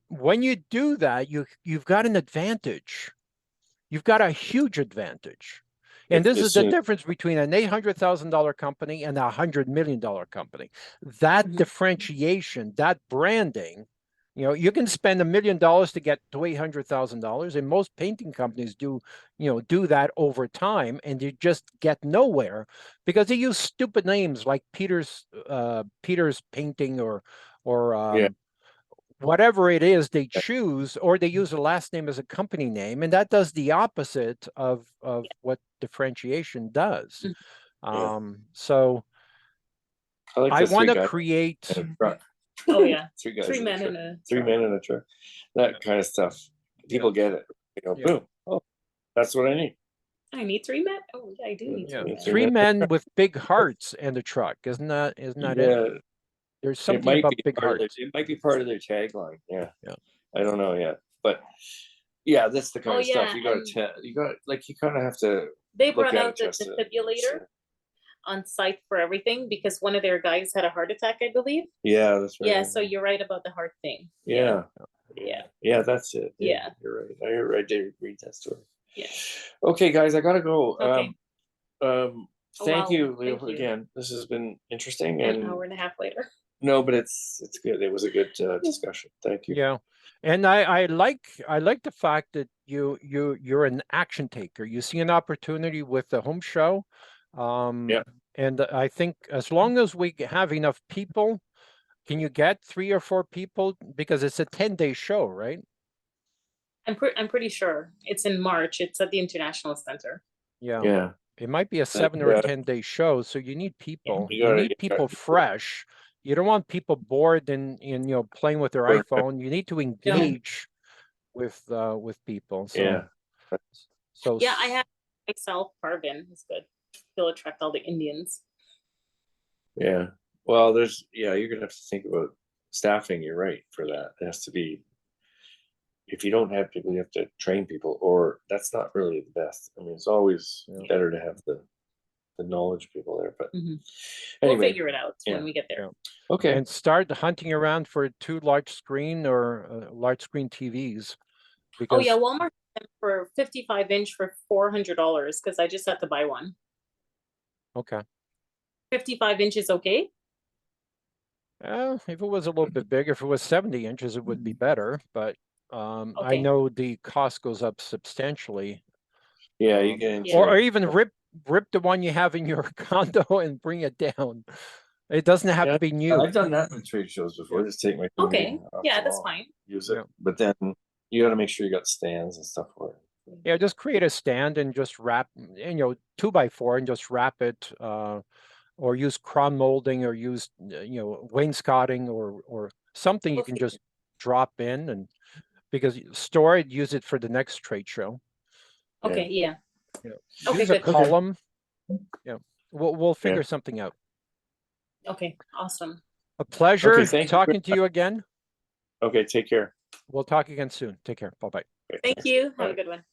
when you do that, you've got an advantage. You've got a huge advantage. And this is the difference between an $800,000 company and a $100 million company. That differentiation, that branding, you can spend $1 million to get to $800,000, and most painting companies do that over time, and you just get nowhere because they use stupid names like Peter's Painting or whatever it is they choose, or they use a last name as a company name, and that does the opposite of what differentiation does. So I want to create. Oh yeah, three men in a truck. That kind of stuff. People get it. Boom. Oh, that's what I need. I need 3 men. Oh yeah, I do need 3 men. 3 men with big hearts and a truck. Isn't that it? There's something about big hearts. It might be part of their tagline. Yeah. I don't know yet, but yeah, that's the kind of stuff you got. You kind of have to. They brought out the defibrillator. on site for everything because one of their guys had a heart attack, I believe. Yeah, that's right. Yeah, so you're right about the heart thing. Yeah. Yeah. Yeah, that's it. Yeah. You're right. I did read that story. Yeah. Okay, guys, I gotta go. Okay. Thank Wow, you, Leo, thank you. again. This has been interesting, An and hour and a half later. no, but it's good. It was a good discussion. Thank you. Yeah. And I like the fact that you're an action taker. You see an opportunity with the home show. Yeah. And I think as long as we have enough people, can you get 3 or 4 people? Because it's a 10-day show, right? I'm pretty sure it's in March. It's at the International Center. Yeah. Yeah. It might be a 7 or a 10-day show, so you need people. You You gotta- need you people gotta- fresh. You don't want people bored and playing with their Sure. iPhone. You need to engage with people. So Yeah. so Yeah, I have myself carbon. It's good. He'll attract all the Indians. Yeah. Well, you're gonna have to think about staffing. You're right for that. It has to be. If you don't have people, you have to train people, or that's not really the best. I mean, it's always better to have the knowledge people there. But We'll anyway, figure it out when we get there. Yeah. okay. And start hunting around for 2 large screen or large screen TVs. Oh Because yeah, Walmart for 55-inch for $400 because I just had to buy one. okay. 55 inches, okay? If it was a little bit bigger, if it was 70 inches, it would be better. But I Okay. know the cost goes up substantially. Yeah, you can. Or even rip the one you have in your condo and bring it down. It doesn't have to be new. I've done that in trade shows before. Just take my TV Okay. off Yeah, the that's wall, fine. use it, Yeah. but then you got to make sure you got stands and stuff for it. Yeah, just create a stand and just wrap, 2x4 and just wrap it, or use crown molding, or use, wainscoting, or something you can just drop in, and because store it, use it for the next trade show. Okay, yeah. Okay, Use a good. column. Yeah, we'll figure Yeah. something out. Okay, awesome. A pleasure Okay, thank you talking very to you again. Okay, take care. We'll talk again soon. Take care. Bye-bye. Okay, Thank thanks. you. Have Bye. a good one.